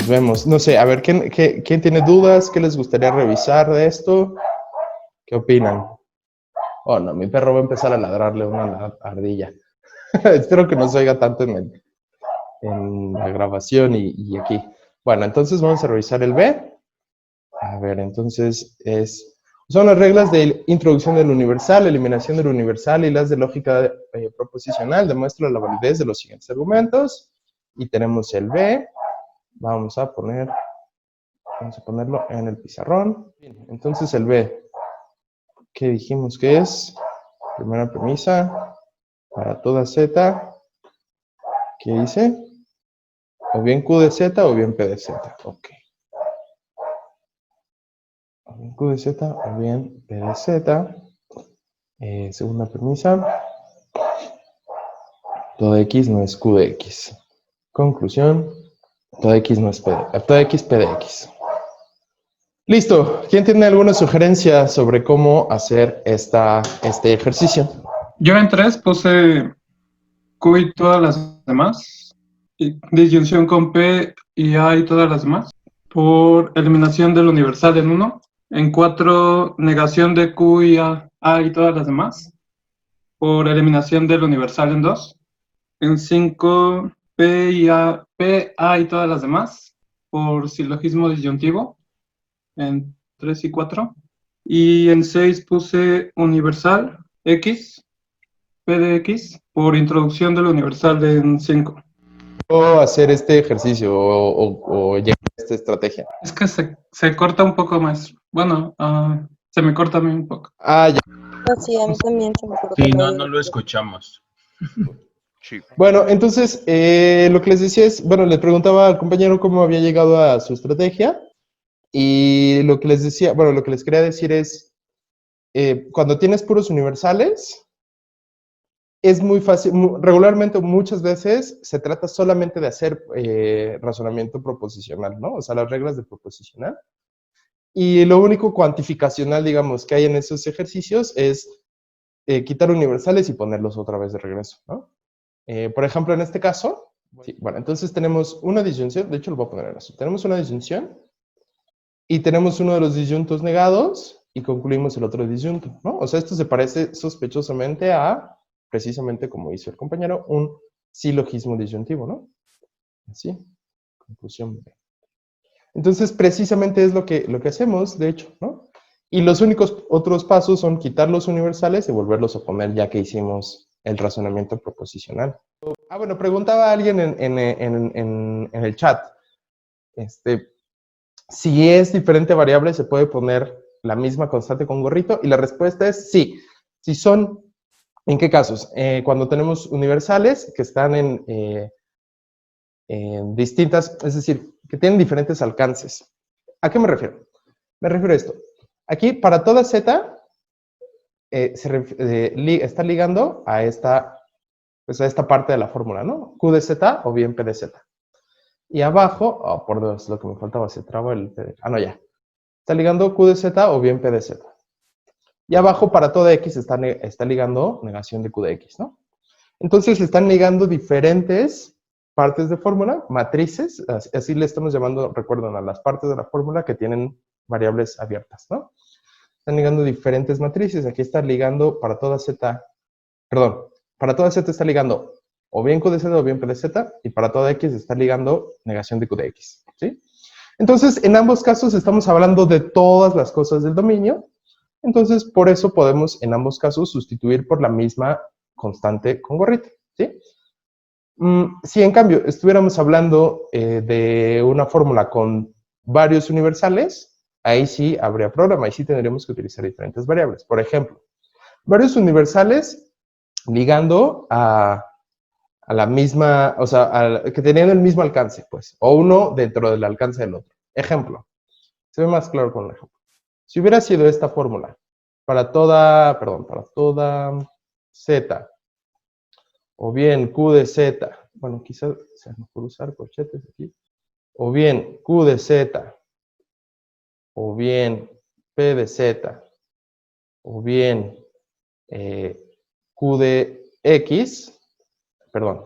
vemos. No sé, a ver, ¿quién tiene dudas? ¿Qué les gustaría revisar de esto? ¿Qué opinan? Oh, no, mi perro va a empezar a ladrarle a una ardilla. Espero que no se oiga tanto en la grabación y aquí. Bueno, entonces vamos a revisar el B. A ver, entonces son las reglas de introducción del universal, eliminación del universal y las de lógica proposicional. Demuestra la validez de los siguientes argumentos. Y tenemos el B. Vamos a ponerlo en el pizarrón. Entonces el B, ¿qué dijimos que es? Primera premisa, para toda Z, ¿qué dice? O bien Q de Z o bien P de Z. Ok. O bien Q de Z o bien P de Z. Segunda premisa, toda X no es Q de X. Conclusión, toda X no es toda X P de X. Listo. ¿Quién tiene alguna sugerencia sobre cómo hacer este ejercicio? Yo en 3 puse Q y todas las demás, y disyunción con P y A y todas las demás, por eliminación del universal en 1. En 4, negación de Q y A y todas las demás, por eliminación del universal en 2. En 5, P, A y todas las demás, por silogismo disyuntivo, en 3 y 4. Y en 6 puse universal, X, P de X, por introducción del universal en 5. ¿Cómo hacer este ejercicio o llegar a esta estrategia? Es que se corta un poco más. Bueno, se me corta a mí un poco. Ah, ya. No, sí, a mí también se me cortó Sí, el no, audio. no lo escuchamos. Sí. Bueno, entonces, lo que les decía es, bueno, le preguntaba al compañero cómo había llegado a su estrategia y lo que les decía, bueno, lo que les quería decir es, cuando tienes puros universales, es muy fácil, regularmente muchas veces se trata solamente de hacer razonamiento proposicional, ¿no? O sea, las reglas de proposicional. Y lo único cuantificacional, digamos, que hay en esos ejercicios es quitar universales y ponerlos otra vez de regreso, ¿no? Por ejemplo, en este caso, sí, bueno, entonces tenemos una disyunción, de hecho lo voy a poner así, tenemos una disyunción y tenemos uno de los disyuntos negados y concluimos el otro disyunto, ¿no? O sea, esto se parece sospechosamente a, precisamente como hizo el compañero, un silogismo disyuntivo, ¿no? Así, conclusión B. Entonces, precisamente es lo que hacemos, de hecho, ¿no? Y los únicos otros pasos son quitar los universales y volverlos a poner ya que hicimos el razonamiento proposicional. Bueno, preguntaba alguien en el chat, si es diferente variable, ¿se puede poner la misma constante con gorrito? Y la respuesta es sí. Si son, ¿en qué casos? Cuando tenemos universales que están en distintas, es decir, que tienen diferentes alcances. ¿A qué me refiero? Me refiero a esto. Aquí, para toda z, está ligando a esta, pues a esta parte de la fórmula, ¿no? Q de z o bien P de z. Y abajo, oh, por Dios, lo que me faltaba, se trabó el P de, no, ya. Está ligando Q de z o bien P de z. Y abajo, para toda x, está ligando negación de Q de x, ¿no? Entonces, están ligando diferentes partes de fórmula, matrices, así le estamos llamando, recuerden, a las partes de la fórmula que tienen variables abiertas, ¿no? Están ligando diferentes matrices. Aquí está ligando para toda z, perdón, para toda z está ligando o bien Q de z o bien P de z, y para toda x está ligando negación de Q de x, ¿sí? Entonces, en ambos casos estamos hablando de todas las cosas del dominio. Entonces, por eso podemos en ambos casos sustituir por la misma constante con gorrito, ¿sí? Si en cambio estuviéramos hablando de una fórmula con varios universales, ahí sí habría problema, ahí sí tendríamos que utilizar diferentes variables. Por ejemplo, varios universales ligando a la misma, o sea, que tenían el mismo alcance, pues, o uno dentro del alcance del otro. Ejemplo, se ve más claro con un ejemplo. Si hubiera sido esta fórmula para toda z, o bien Q de z, bueno, quizás se nos puede usar corchetes aquí, o bien Q de z, o bien P de z, o bien Q de x, perdón,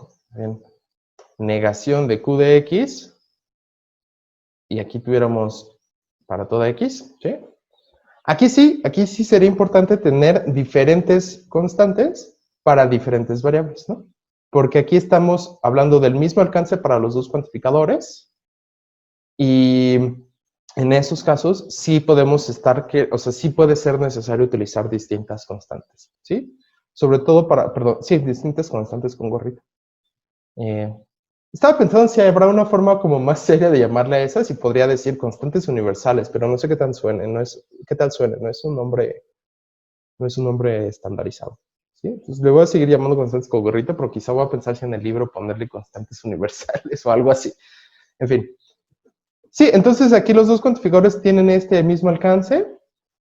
negación de Q de x, y aquí tuviéramos para toda X, ¿sí? Aquí sí sería importante tener diferentes constantes para diferentes variables, ¿no? Porque aquí estamos hablando del mismo alcance para los dos cuantificadores y en esos casos sí podemos sí puede ser necesario utilizar distintas constantes, ¿sí? Sobre todo distintas constantes con gorrito. Estaba pensando si habrá una forma como más seria de llamarle a esas y podría decir constantes universales, pero no sé qué tal suene, no es un nombre estandarizado. ¿Sí? Entonces le voy a seguir llamando constantes con gorrito, pero quizá voy a pensar si en el libro ponerle constantes universales o algo así. En fin. Sí, entonces aquí los dos cuantificadores tienen este mismo alcance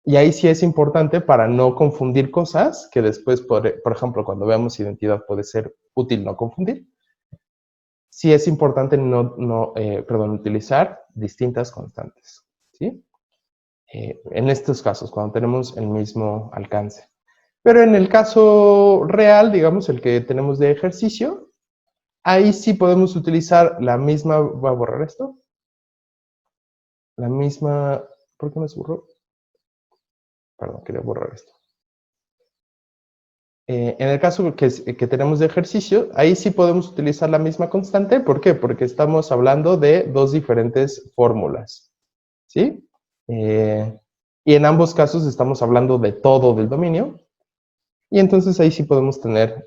y ahí sí es importante para no confundir cosas que después, por ejemplo, cuando veamos identidad puede ser útil no confundir. Sí es importante utilizar distintas constantes, ¿sí? En estos casos, cuando tenemos el mismo alcance. Pero en el caso real, digamos, el que tenemos de ejercicio, ahí sí podemos utilizar la misma, voy a borrar esto, la misma, ¿por qué me borró? Perdón, quería borrar esto. En el caso que tenemos de ejercicio, ahí sí podemos utilizar la misma constante. ¿Por qué? Porque estamos hablando de dos diferentes fórmulas, ¿sí? Y en ambos casos estamos hablando de todo del dominio. Y entonces ahí sí podemos tener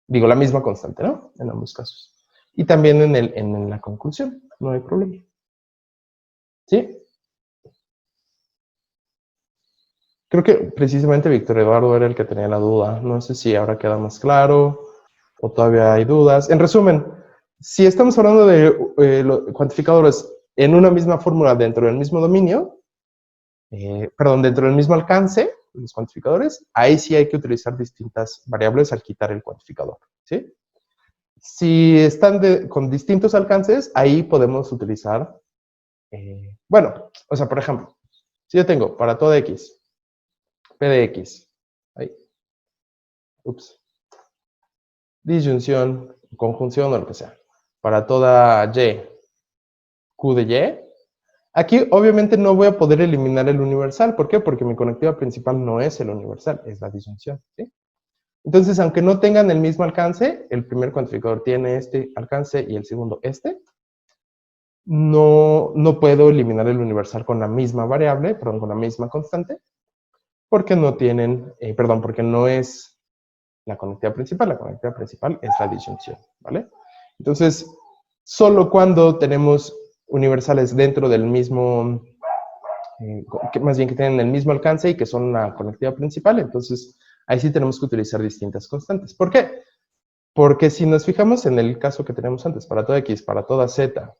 la misma constante, ¿no? En ambos casos. Y también en la conclusión, no hay problema. ¿Sí? Creo que precisamente Víctor Eduardo era el que tenía la duda. No sé si ahora queda más claro o todavía hay dudas. En resumen, si estamos hablando de cuantificadores en una misma fórmula dentro del mismo dominio, dentro del mismo alcance, los cuantificadores, ahí sí hay que utilizar distintas variables al quitar el cuantificador, ¿sí? Si están con distintos alcances, ahí podemos utilizar, por ejemplo, si yo tengo para toda X, P de X, ahí, disyunción, conjunción o lo que sea, para toda Y, Q de Y, aquí obviamente no voy a poder eliminar el universal. ¿Por qué? Porque mi conectiva principal no es el universal, es la disyunción, ¿sí? Entonces, aunque no tengan el mismo alcance, el primer cuantificador tiene este alcance y el segundo este, no puedo eliminar el universal con la misma variable, con la misma constante, porque porque no es la conectiva principal. La conectiva principal es la disyunción, ¿vale? Entonces, solo cuando tenemos universales dentro del mismo, más bien que tienen el mismo alcance y que son una conectiva principal, entonces ahí sí tenemos que utilizar distintas constantes. ¿Por qué? Porque si nos fijamos en el caso que tenemos antes, para toda X, para toda Z,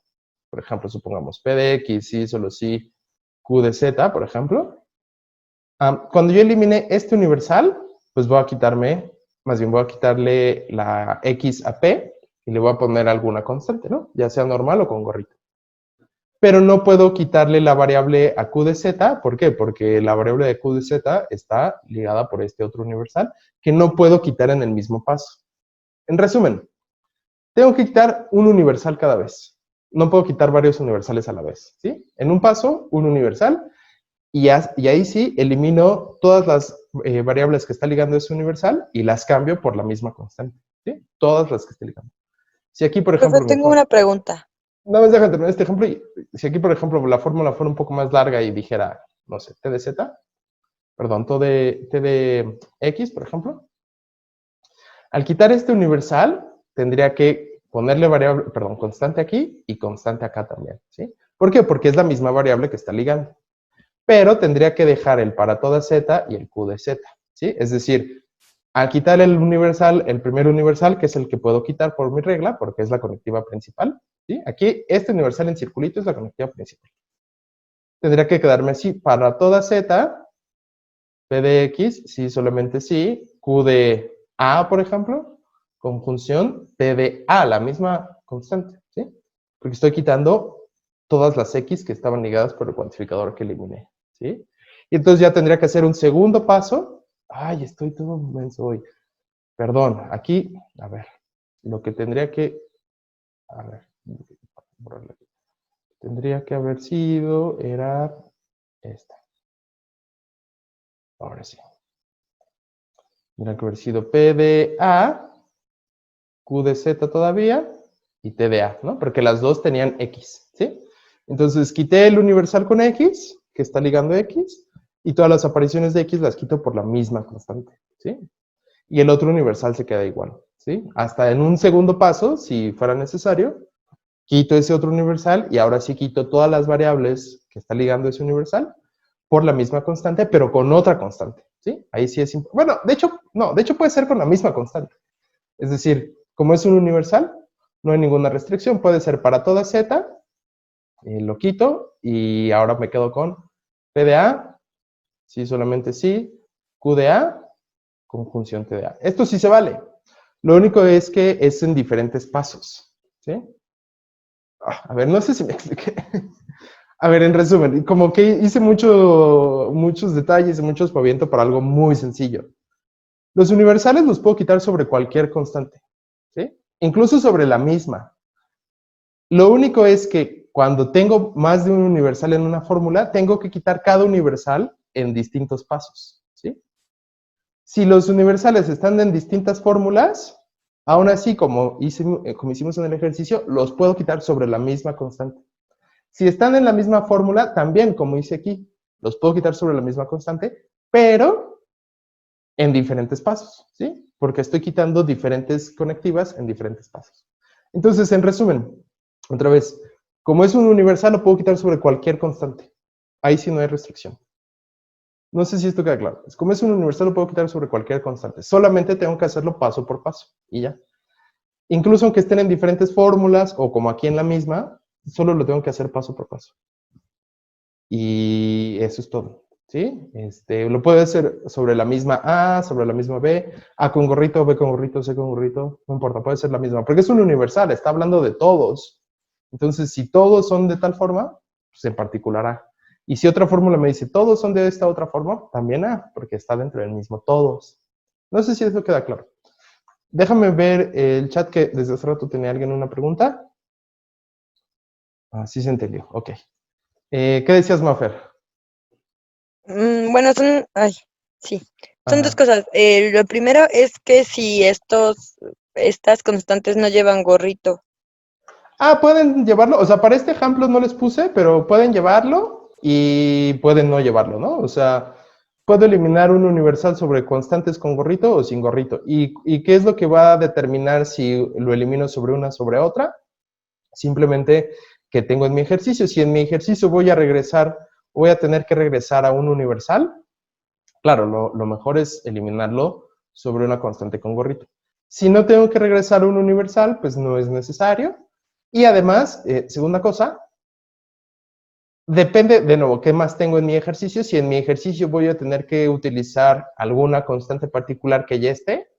por ejemplo, supongamos P de X, sí, solo sí, Q de Z, por ejemplo, cuando yo elimine este universal, pues voy a quitarle la X a P y le voy a poner alguna constante, ¿no? Ya sea normal o con gorrito. Pero no puedo quitarle la variable a Q de Z, ¿por qué? Porque la variable de Q de Z está ligada por este otro universal que no puedo quitar en el mismo paso. En resumen, tengo que quitar un universal cada vez. No puedo quitar varios universales a la vez, ¿sí? En un paso, un universal, y ahí sí elimino todas las variables que está ligando ese universal y las cambio por la misma constante, ¿sí? Todas las que esté ligando. Si aquí, por ejemplo... Profe, tengo una pregunta. Nada más déjame terminar este ejemplo. Si aquí, por ejemplo, la fórmula fuera un poco más larga y dijera, no sé, T de Z, perdón, T de X, por ejemplo, al quitar este universal, tendría que ponerle constante aquí y constante acá también, ¿sí? ¿Por qué? Porque es la misma variable que está ligando. Pero tendría que dejar el para toda Z y el Q de Z, ¿sí? Es decir, al quitar el primer universal, que es el que puedo quitar por mi regla, porque es la conectiva principal, ¿sí? Aquí, este universal en circulito es la conectiva principal. Tendría que quedarme así, para toda Z, P de X, sí, solamente sí, Q de A, por ejemplo, conjunción P de A, la misma constante, ¿sí? Porque estoy quitando todas las X que estaban ligadas por el cuantificador que eliminé, ¿sí? Y entonces ya tendría que hacer un segundo paso. Ay, estoy todo menso hoy. Perdón, aquí, a ver, lo que tendría que, a ver, borrarle aquí. Tendría que haber sido, era esta. Ahora sí. Tendría que haber sido P de A, Q de Z todavía, y T de A, ¿no? Porque las dos tenían X, ¿sí? Entonces quité el universal con X, que está ligando X, y todas las apariciones de X las quito por la misma constante, ¿sí? Y el otro universal se queda igual, ¿sí? Hasta en un segundo paso, si fuera necesario, quito ese otro universal y ahora sí quito todas las variables que está ligando ese universal por la misma constante, pero con otra constante, ¿sí? Ahí sí es... Bueno, de hecho, no, de hecho puede ser con la misma constante. Es decir, como es un universal, no hay ninguna restricción, puede ser para toda z, lo quito y ahora me quedo con P de A, sí, solamente sí, Q de A, conjunción T de A. Esto sí se vale. Lo único es que es en diferentes pasos, ¿sí? A ver, no sé si me expliqué. A ver, en resumen, como que hice muchos detalles y mucho espaviento para algo muy sencillo. Los universales los puedo quitar sobre cualquier constante, ¿sí? Incluso sobre la misma. Lo único es que cuando tengo más de un universal en una fórmula, tengo que quitar cada universal en distintos pasos, ¿sí? Si los universales están en distintas fórmulas, aún así, como hicimos en el ejercicio, los puedo quitar sobre la misma constante. Si están en la misma fórmula, también, como hice aquí, los puedo quitar sobre la misma constante, pero en diferentes pasos, ¿sí? Porque estoy quitando diferentes conectivas en diferentes pasos. Entonces, en resumen, otra vez, como es un universal, lo puedo quitar sobre cualquier constante. Ahí sí no hay restricción. No sé si esto queda claro. Como es un universal, lo puedo quitar sobre cualquier constante. Solamente tengo que hacerlo paso por paso y ya. Incluso aunque estén en diferentes fórmulas o como aquí en la misma, solo lo tengo que hacer paso por paso. Y eso es todo, ¿sí? Lo puedo hacer sobre la misma A, sobre la misma B, A con gorrito, B con gorrito, C con gorrito, no importa, puede ser la misma, porque es un universal, está hablando de todos. Entonces, si todos son de tal forma, pues en particular A. Y si otra fórmula me dice todos son de esta otra forma, también A, porque está dentro del mismo todos. No sé si eso queda claro. Déjame ver el chat que desde hace rato tenía alguien una pregunta. Ah, sí se entendió, ok. ¿Qué decías, Mafer? Bueno, sí, son dos Ajá. cosas. Lo primero es que si estas constantes no llevan gorrito. Ah, pueden llevarlo, o sea, para este ejemplo no les puse, pero pueden llevarlo y pueden no llevarlo, ¿no? O sea, puedo eliminar un universal sobre constantes con gorrito o sin gorrito. ¿Y qué es lo que va a determinar si lo elimino sobre una sobre otra? Simplemente que tengo en mi ejercicio. Si en mi ejercicio voy a tener que regresar a un universal, claro, lo mejor es eliminarlo sobre una constante con gorrito. Si no tengo que regresar a un universal, pues no es necesario. Y además, segunda cosa, depende, de nuevo, qué más tengo en mi ejercicio. Si en mi ejercicio voy a tener que utilizar alguna constante particular que ya esté.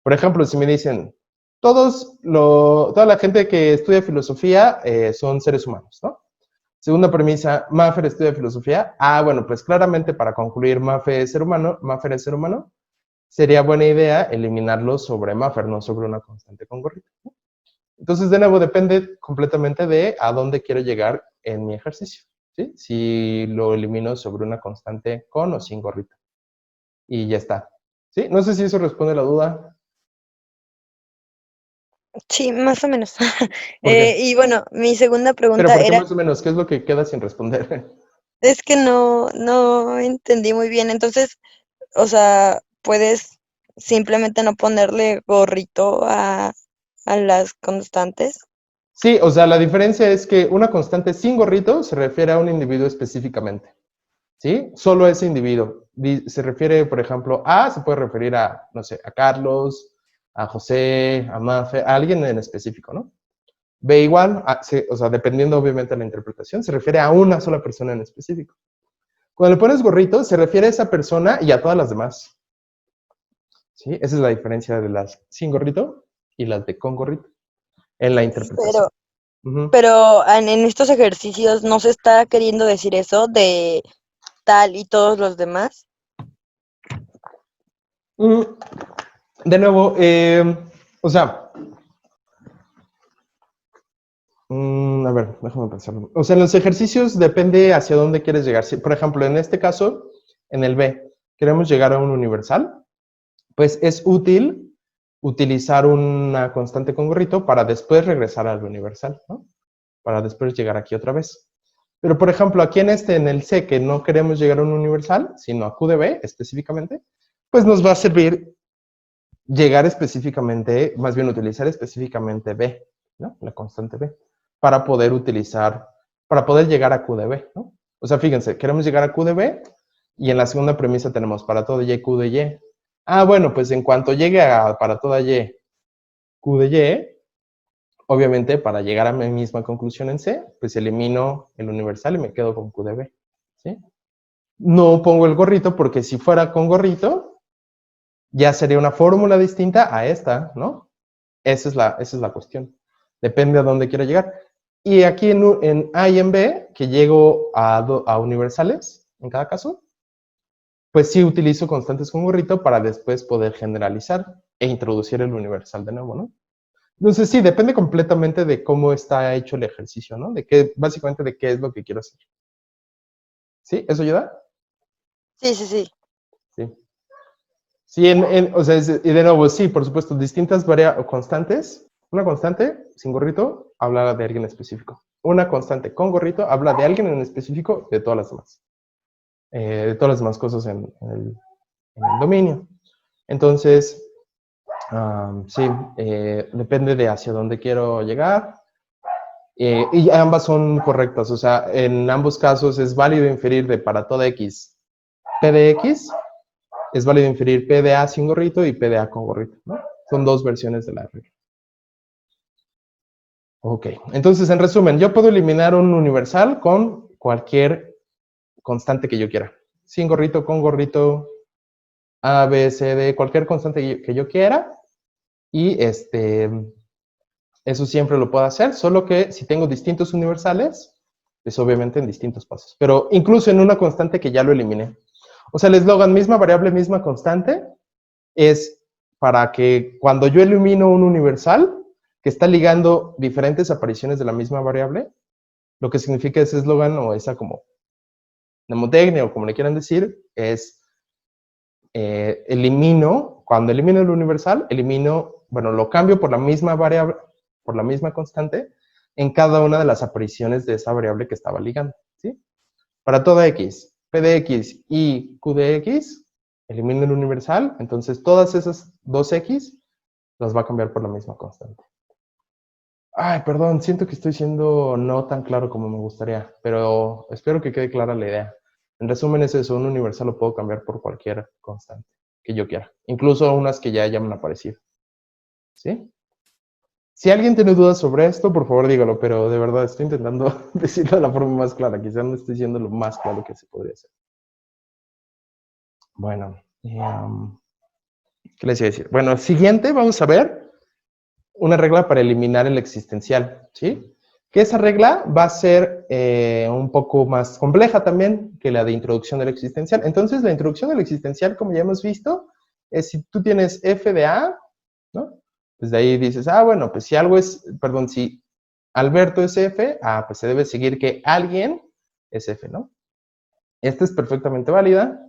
Por ejemplo, si me dicen, toda la gente que estudia filosofía son seres humanos, ¿no? Segunda premisa, Maffer estudia filosofía. Ah, bueno, pues claramente para concluir Maffer es ser humano, sería buena idea eliminarlo sobre Maffer, no sobre una constante con gorrito. Entonces, de nuevo, depende completamente de a dónde quiero llegar en mi ejercicio, ¿sí? Si lo elimino sobre una constante con o sin gorrito. Y ya está, ¿sí? No sé si eso responde a la duda. Sí, más o menos. ¿Por qué? Y bueno, mi segunda Pero pregunta ¿por qué era, más o menos? ¿Qué es lo que queda sin responder? es que no entendí muy bien. Entonces, o sea, puedes simplemente no ponerle gorrito a las constantes. Sí, o sea, la diferencia es que una constante sin gorrito se refiere a un individuo específicamente, ¿sí? Solo a ese individuo. Se refiere, por ejemplo, se puede referir a, no sé, a Carlos, a José, a Mafe, a alguien en específico, ¿no? B igual, o sea, dependiendo obviamente de la interpretación, se refiere a una sola persona en específico. Cuando le pones gorrito, se refiere a esa persona y a todas las demás, ¿sí? Esa es la diferencia de las sin gorrito y las de con gorrito en la interpretación. Pero, Ujú. pero en estos ejercicios no se está queriendo decir eso de tal y todos los demás. Mm, De nuevo, o sea, A ver, déjame pensarlo. O sea, en los ejercicios depende hacia dónde quieres llegar. Si, por ejemplo, en este caso, en el B, queremos llegar a un universal, pues es útil utilizar una constante con gorrito para después regresar al universal, ¿no? Para después llegar aquí otra vez. Pero, por ejemplo, aquí en el C, que no queremos llegar a un universal, sino a Q de B específicamente, pues nos va a servir llegar específicamente, más bien utilizar específicamente B, ¿no? La constante B, para poder utilizar, para poder llegar a Q de B, ¿no? O sea, fíjense, queremos llegar a Q de B y en la segunda premisa tenemos para toda Y, Q de Y. Ah, bueno, pues en cuanto llegue a para toda Y, Q de Y, obviamente para llegar a mi misma conclusión en C, pues elimino el universal y me quedo con Q de B, ¿sí? No pongo el gorrito porque si fuera con gorrito, ya sería una fórmula distinta a esta, ¿no? Esa es la cuestión. Depende a dónde quiero llegar. Y aquí en A y en B, que llego a universales, en cada caso, pues sí utilizo constantes con gorrito para después poder generalizar e introducir el universal de nuevo, ¿no? Entonces sí, depende completamente de cómo está hecho el ejercicio, ¿no? De qué, básicamente de qué es lo que quiero hacer. ¿Sí? ¿Eso ayuda? Sí, sí, sí. Sí. Sí, o sea, y de nuevo, sí, por supuesto, distintas constantes. Una constante sin gorrito habla de alguien específico. Una constante con gorrito habla de alguien en específico de todas las demás. De todas las demás cosas en el dominio. Entonces, sí, depende de hacia dónde quiero llegar. Y ambas son correctas. O sea, en ambos casos es válido inferir de para toda X P de X. Es válido inferir P de A sin gorrito y P de A con gorrito, ¿no? Son dos versiones de la regla. Ok, entonces en resumen, yo puedo eliminar un universal con cualquier constante que yo quiera. Sin gorrito, con gorrito, A, B, C, D, cualquier constante que yo quiera. Y eso siempre lo puedo hacer, solo que si tengo distintos universales, pues obviamente en distintos pasos. Pero incluso en una constante que ya lo eliminé. O sea, el eslogan misma variable, misma constante, es para que cuando yo elimino un universal que está ligando diferentes apariciones de la misma variable, lo que significa ese eslogan o esa como mnemotecnia o como le quieran decir, es cuando elimino el universal, bueno, lo cambio por la misma variable, por la misma constante en cada una de las apariciones de esa variable que estaba ligando, ¿sí? Para toda X, P de X y Q de X, elimino el universal, entonces todas esas dos X las va a cambiar por la misma constante. Ay, perdón, siento que estoy siendo no tan claro como me gustaría, pero espero que quede clara la idea. En resumen es eso, un universal lo puedo cambiar por cualquier constante que yo quiera, incluso unas que ya hayan aparecido. ¿Sí? Si alguien tiene dudas sobre esto, por favor dígalo, pero de verdad estoy intentando decirlo de la forma más clara, quizás no estoy diciendo lo más claro que se podría hacer. Bueno, ¿qué les iba a decir? Bueno, siguiente vamos a ver una regla para eliminar el existencial, ¿sí? Que esa regla va a ser un poco más compleja también que la de introducción del existencial. Entonces, la introducción del existencial, como ya hemos visto, es si tú tienes f de a, ¿no? Pues de ahí dices, bueno, pues si algo es, perdón, si Alberto es f, pues se debe seguir que alguien es f, ¿no? Esta es perfectamente válida.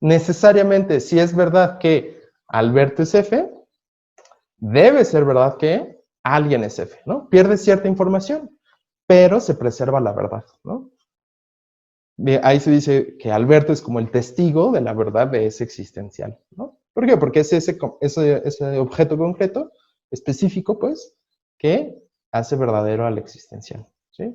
Necesariamente, si es verdad que Alberto es f, debe ser verdad que alguien es F, ¿no? Pierde cierta información, pero se preserva la verdad, ¿no? Ahí se dice que Alberto es como el testigo de la verdad de ese existencial, ¿no? ¿Por qué? Porque es ese objeto concreto, específico, pues, que hace verdadero al existencial, ¿sí?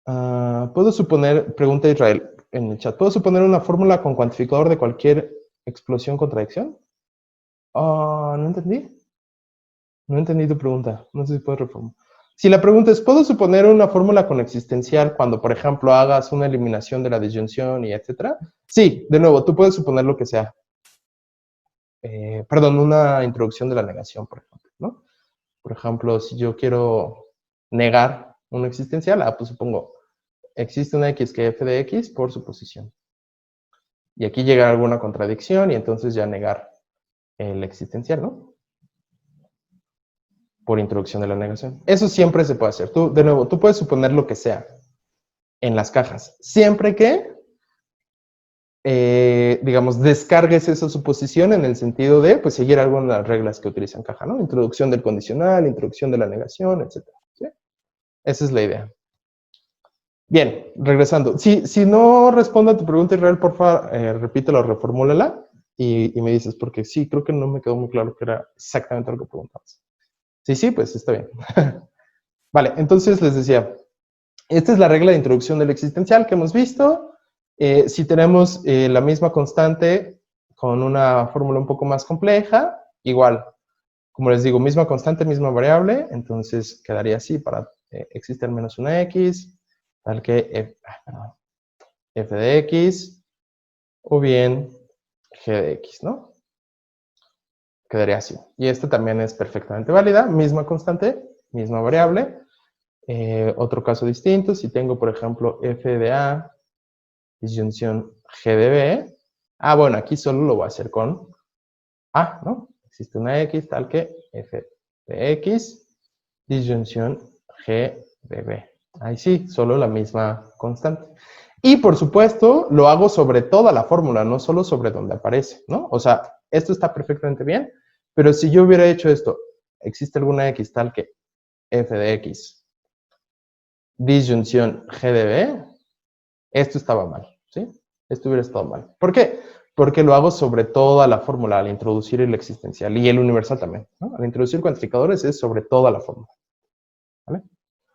Puedo suponer, pregunta Israel en el chat, ¿puedo suponer una fórmula con cuantificador de cualquier explosión contradicción? No entendí. No entendí tu pregunta. No sé si puedes reformular. Si la pregunta es, ¿puedo suponer una fórmula con existencial cuando, por ejemplo, hagas una eliminación de la disyunción y etcétera? Sí, de nuevo, tú puedes suponer lo que sea. Perdón, una introducción de la negación, por ejemplo, ¿no? Por ejemplo, si yo quiero negar una existencial, pues supongo, existe una X que f de X por suposición. Y aquí llega alguna contradicción y entonces ya negar el existencial, ¿no? por introducción de la negación. Eso siempre se puede hacer. Tú, de nuevo, tú puedes suponer lo que sea en las cajas, siempre que, digamos, descargues esa suposición en el sentido de, pues, seguir algunas de las reglas que utilizan caja, ¿no? Introducción del condicional, introducción de la negación, etc. ¿Sí? Esa es la idea. Bien, regresando. Si no respondo a tu pregunta, Israel, por favor, repítelo, reformúlala y me dices, porque sí, creo que no me quedó muy claro que era exactamente lo que preguntabas. Sí, pues está bien. Vale, entonces les decía, esta es la regla de introducción del existencial que hemos visto. Si tenemos la misma constante con una fórmula un poco más compleja, igual, como les digo, misma constante, misma variable, entonces quedaría así para existe al menos una x, tal que f de x, o bien g de x, ¿no? Quedaría así. Y esta también es perfectamente válida, misma constante, misma variable. Otro caso distinto, si tengo, por ejemplo, f de a, disyunción g de b, bueno, aquí solo lo voy a hacer con a, ¿no? Existe una x tal que f de x, disyunción g de b. Ahí sí, solo la misma constante. Y, por supuesto, lo hago sobre toda la fórmula, no solo sobre donde aparece, ¿no? O sea, esto está perfectamente bien, pero si yo hubiera hecho esto, existe alguna x tal que f de x, disyunción g de b, esto estaba mal, ¿sí? Esto hubiera estado mal. ¿Por qué? Porque lo hago sobre toda la fórmula al introducir el existencial y el universal también, ¿no? Al introducir cuantificadores es sobre toda la fórmula, ¿vale?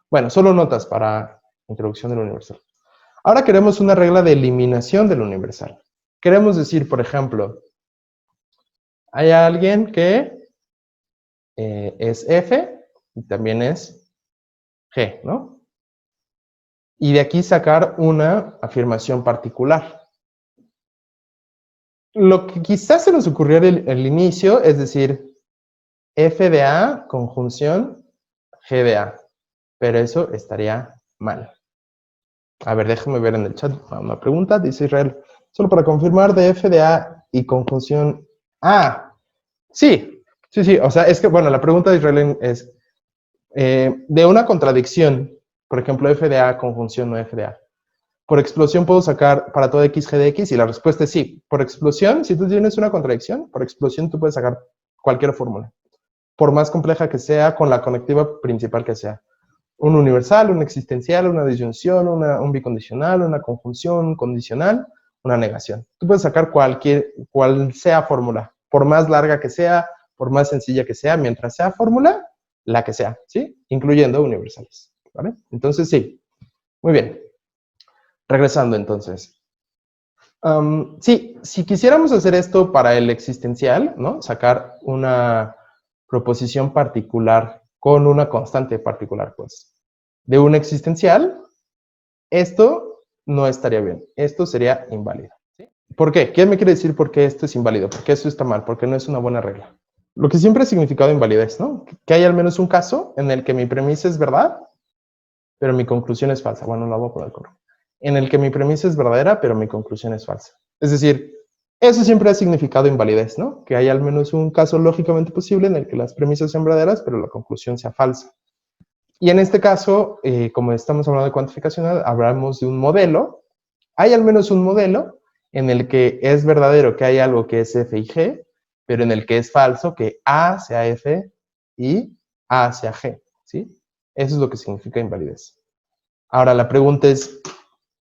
Bueno, solo notas para introducción del universal. Ahora queremos una regla de eliminación del universal. Queremos decir, por ejemplo, hay alguien que es f y también es g, ¿no? Y de aquí sacar una afirmación particular. Lo que quizás se nos ocurrió al inicio es decir, f de a conjunción g de a, pero eso estaría mal. A ver, déjame ver en el chat una pregunta, dice Israel, solo para confirmar de f de a y conjunción sí, o sea, es que, bueno, la pregunta de Israel es de una contradicción, por ejemplo, f de a conjunción no f de a. Por explosión puedo sacar para todo x g de x y la respuesta es sí. Por explosión, si tú tienes una contradicción, por explosión tú puedes sacar cualquier fórmula. Por más compleja que sea, con la conectiva principal que sea. Un universal, un existencial, una disyunción, un bicondicional, una conjunción, un condicional, una negación. Tú puedes sacar cual sea fórmula, por más larga que sea, por más sencilla que sea, mientras sea fórmula, la que sea, ¿sí? Incluyendo universales, ¿vale? Entonces, sí. Muy bien. Regresando, entonces. Sí, si quisiéramos hacer esto para el existencial, ¿no? Sacar una proposición particular con una constante particular, pues, de un existencial, esto no estaría bien. Esto sería inválido. ¿Sí? ¿Por qué? ¿Qué me quiere decir por qué esto es inválido? ¿Por qué esto está mal? ¿Por qué no es una buena regla? Lo que siempre ha significado invalidez, ¿no? Que hay al menos un caso en el que mi premisa es verdad, pero mi conclusión es falsa. Bueno, la voy a poner correcto. En el que mi premisa es verdadera, pero mi conclusión es falsa. Es decir, eso siempre ha significado invalidez, ¿no? Que hay al menos un caso lógicamente posible en el que las premisas sean verdaderas, pero la conclusión sea falsa. Y en este caso, como estamos hablando de cuantificación, hablamos de un modelo. Hay al menos un modelo en el que es verdadero que hay algo que es f y g, pero en el que es falso que a sea f y a sea g, ¿sí? Eso es lo que significa invalidez. Ahora, la pregunta es,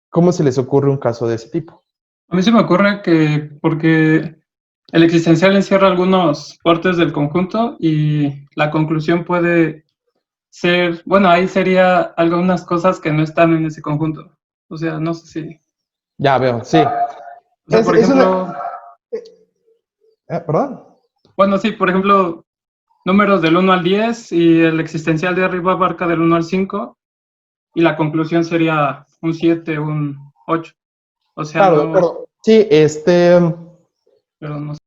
¿cómo se les ocurre un caso de ese tipo? A mí se me ocurre que porque el existencial encierra algunas partes del conjunto y la conclusión puede ser, bueno, ahí sería algunas cosas que no están en ese conjunto. O sea, no sé si... Ya veo, sí. O sea, por ejemplo... ¿Perdón? Bueno, sí, por ejemplo, números del 1 al 10 y el existencial de arriba abarca del 1 al 5 y la conclusión sería un 7, un 8. O sea, claro, no... pero, sí, Pero no sé.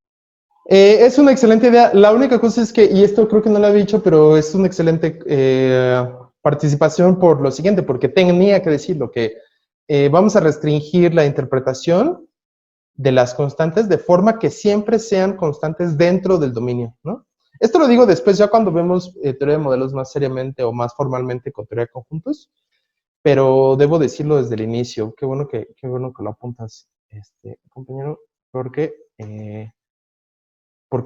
Es una excelente idea. La única cosa es que, y esto creo que no lo he dicho, pero es una excelente participación por lo siguiente, porque tenía que decirlo, que vamos a restringir la interpretación de las constantes de forma que siempre sean constantes dentro del dominio, ¿no? Esto lo digo después, ya cuando vemos teoría de modelos más seriamente o más formalmente con teoría de conjuntos, pero debo decirlo desde el inicio. Qué bueno que lo apuntas, compañero, porque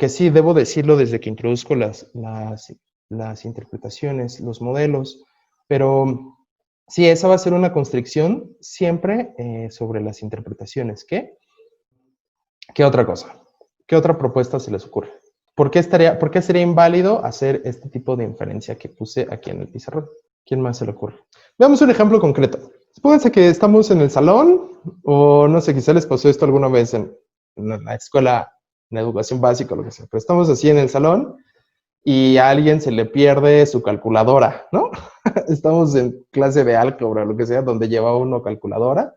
sí, debo decirlo desde que introduzco las interpretaciones, los modelos, pero sí, esa va a ser una constricción siempre sobre las interpretaciones. ¿Qué otra cosa? ¿Qué otra propuesta se les ocurre? ¿Por qué sería inválido hacer este tipo de inferencia que puse aquí en el pizarrón? ¿Quién más se le ocurre? Veamos un ejemplo concreto. Supónganse que estamos en el salón, o no sé, quizá les pasó esto alguna vez en la escuela, en la educación básica o lo que sea, pero estamos así en el salón y a alguien se le pierde su calculadora, ¿no? Estamos en clase de álgebra o lo que sea, donde lleva uno calculadora,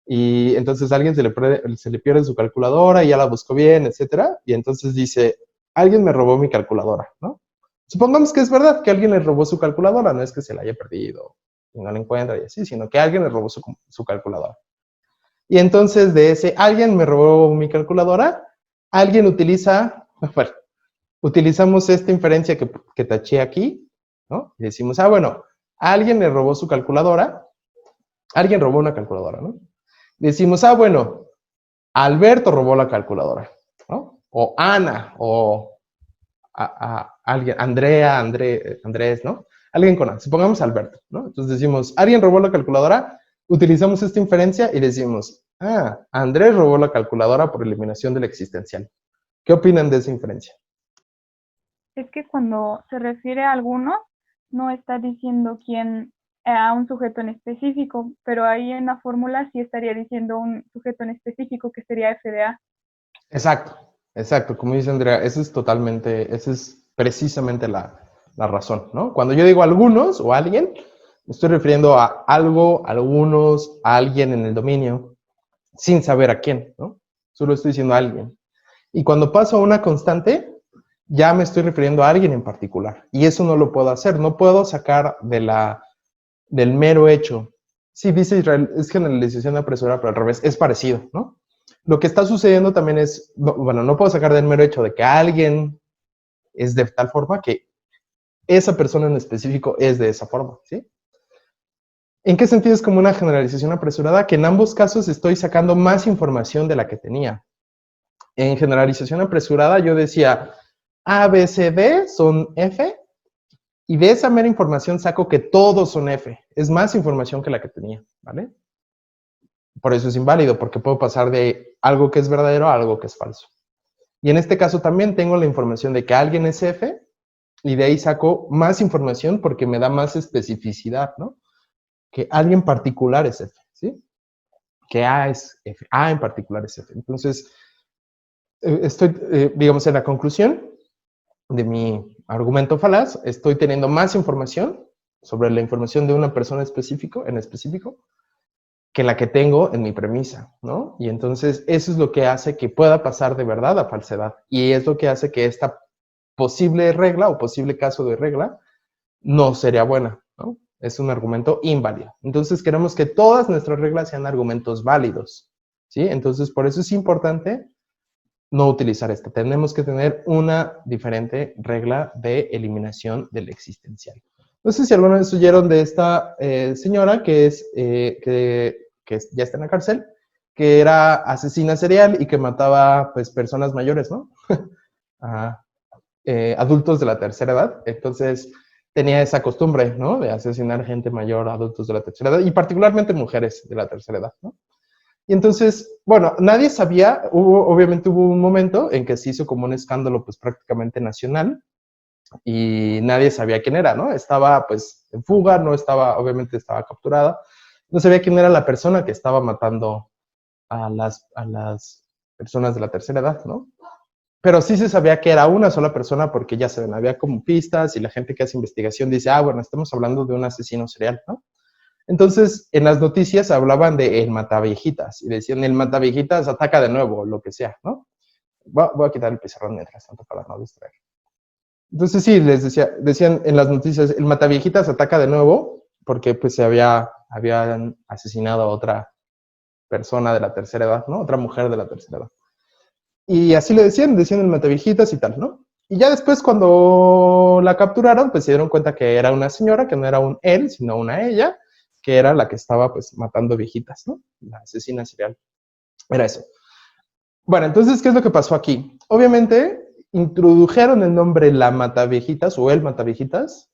y entonces a alguien se le pierde su calculadora y ya la buscó bien, etcétera, y entonces dice, alguien me robó mi calculadora, ¿no? Supongamos que es verdad que alguien le robó su calculadora, no es que se la haya perdido y no la encuentra y así, sino que alguien le robó su calculadora. Y entonces de ese alguien me robó mi calculadora, alguien bueno, utilizamos esta inferencia que taché aquí, ¿no? Y decimos, bueno, alguien le robó su calculadora, alguien robó una calculadora, ¿no? Decimos, bueno, Alberto robó la calculadora, ¿no? O Ana, o alguien, Andrea, Andrés, ¿no? Alguien con A, supongamos Alberto, ¿no? Entonces decimos, alguien robó la calculadora, utilizamos esta inferencia y decimos, Andrés robó la calculadora por eliminación del existencial. ¿Qué opinan de esa inferencia? Es que cuando se refiere a alguno, no está diciendo quién, a un sujeto en específico, pero ahí en la fórmula sí estaría diciendo un sujeto en específico que sería f de a. Exacto, como dice Andrea, esa es precisamente la razón, ¿no? Cuando yo digo algunos o alguien, me estoy refiriendo a algo, algunos, a alguien en el dominio, sin saber a quién, ¿no? Solo estoy diciendo a alguien. Y cuando paso a una constante, ya me estoy refiriendo a alguien en particular. Y eso no lo puedo hacer, no puedo sacar del mero hecho. Sí, dice Israel, es generalización apresurada, pero al revés, es parecido, ¿no? Lo que está sucediendo también es, no puedo sacar del mero hecho de que alguien es de tal forma que esa persona en específico es de esa forma, ¿sí? ¿En qué sentido es como una generalización apresurada? Que en ambos casos estoy sacando más información de la que tenía. En generalización apresurada yo decía, A, B, C, D son F, y de esa mera información saco que todos son F. Es más información que la que tenía, ¿vale? Por eso es inválido, porque puedo pasar de algo que es verdadero a algo que es falso. Y en este caso también tengo la información de que alguien es F, y de ahí saco más información porque me da más especificidad, ¿no? Que alguien particular es F, ¿sí? Que A es F, A en particular es F. Entonces, digamos, en la conclusión de mi argumento falaz, estoy teniendo más información sobre la información de una persona en específico, que la que tengo en mi premisa, ¿no? Y entonces eso es lo que hace que pueda pasar de verdad a falsedad. Y es lo que hace que esta posible regla o posible caso de regla no sería buena, ¿no? Es un argumento inválido. Entonces queremos que todas nuestras reglas sean argumentos válidos, ¿sí? Entonces por eso es importante no utilizar esta. Tenemos que tener una diferente regla de eliminación del existencial. No sé si alguna vez oyeron de esta señora que ya está en la cárcel, que era asesina serial y que mataba pues personas mayores, ¿no? Adultos de la tercera edad. Entonces tenía esa costumbre, ¿no? De asesinar gente mayor, adultos de la tercera edad y particularmente mujeres de la tercera edad, ¿no? Y entonces, bueno, nadie sabía, obviamente hubo un momento en que se hizo como un escándalo pues prácticamente nacional y nadie sabía quién era, ¿no? Estaba pues en fuga, obviamente estaba capturada, no sabía quién era la persona que estaba matando a las personas de la tercera edad, ¿no? Pero sí se sabía que era una sola persona porque ya saben, había como pistas y la gente que hace investigación dice, bueno, estamos hablando de un asesino serial, ¿no? Entonces, en las noticias hablaban de el mataviejitas y decían, el mataviejitas ataca de nuevo, lo que sea, ¿no? Voy a quitar el pizarrón mientras tanto para no distraer. Entonces, sí, decían en las noticias, el mataviejitas ataca de nuevo porque pues habían asesinado a otra persona de la tercera edad, ¿no? Otra mujer de la tercera edad. Y así le decían el mataviejitas y tal, ¿no? Y ya después cuando la capturaron, pues se dieron cuenta que era una señora, que no era un él, sino una ella, que era la que estaba pues matando viejitas, ¿no? La asesina serial. Era eso. Bueno, entonces, ¿qué es lo que pasó aquí? Obviamente, introdujeron el nombre la mataviejitas o el mataviejitas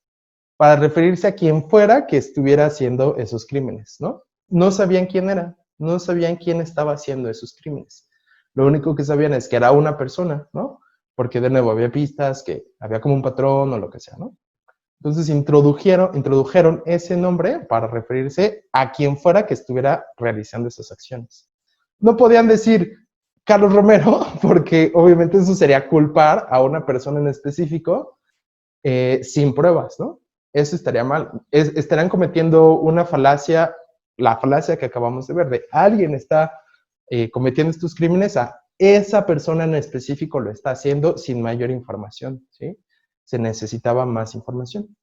para referirse a quien fuera que estuviera haciendo esos crímenes, ¿no? No sabían quién era, no sabían quién estaba haciendo esos crímenes. Lo único que sabían es que era una persona, ¿no? Porque de nuevo había pistas, que había como un patrón o lo que sea, ¿no? Entonces introdujeron ese nombre para referirse a quien fuera que estuviera realizando esas acciones. No podían decir Carlos Romero, porque obviamente eso sería culpar a una persona en específico sin pruebas, ¿no? Eso estaría mal. Estarían cometiendo una falacia, la falacia que acabamos de ver, de alguien está cometiendo estos crímenes, a esa persona en específico lo está haciendo sin mayor información, ¿sí? Se necesitaba más información.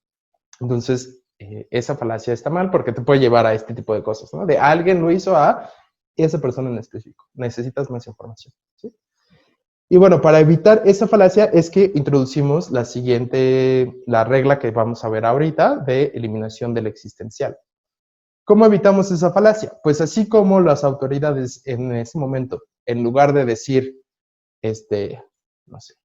Entonces, esa falacia está mal porque te puede llevar a este tipo de cosas, ¿no? De alguien lo hizo a esa persona en específico. Necesitas más información, ¿sí? Y bueno, para evitar esa falacia es que introducimos la regla que vamos a ver ahorita de eliminación del existencial. ¿Cómo evitamos esa falacia? Pues así como las autoridades en ese momento, en lugar de decir, no sé,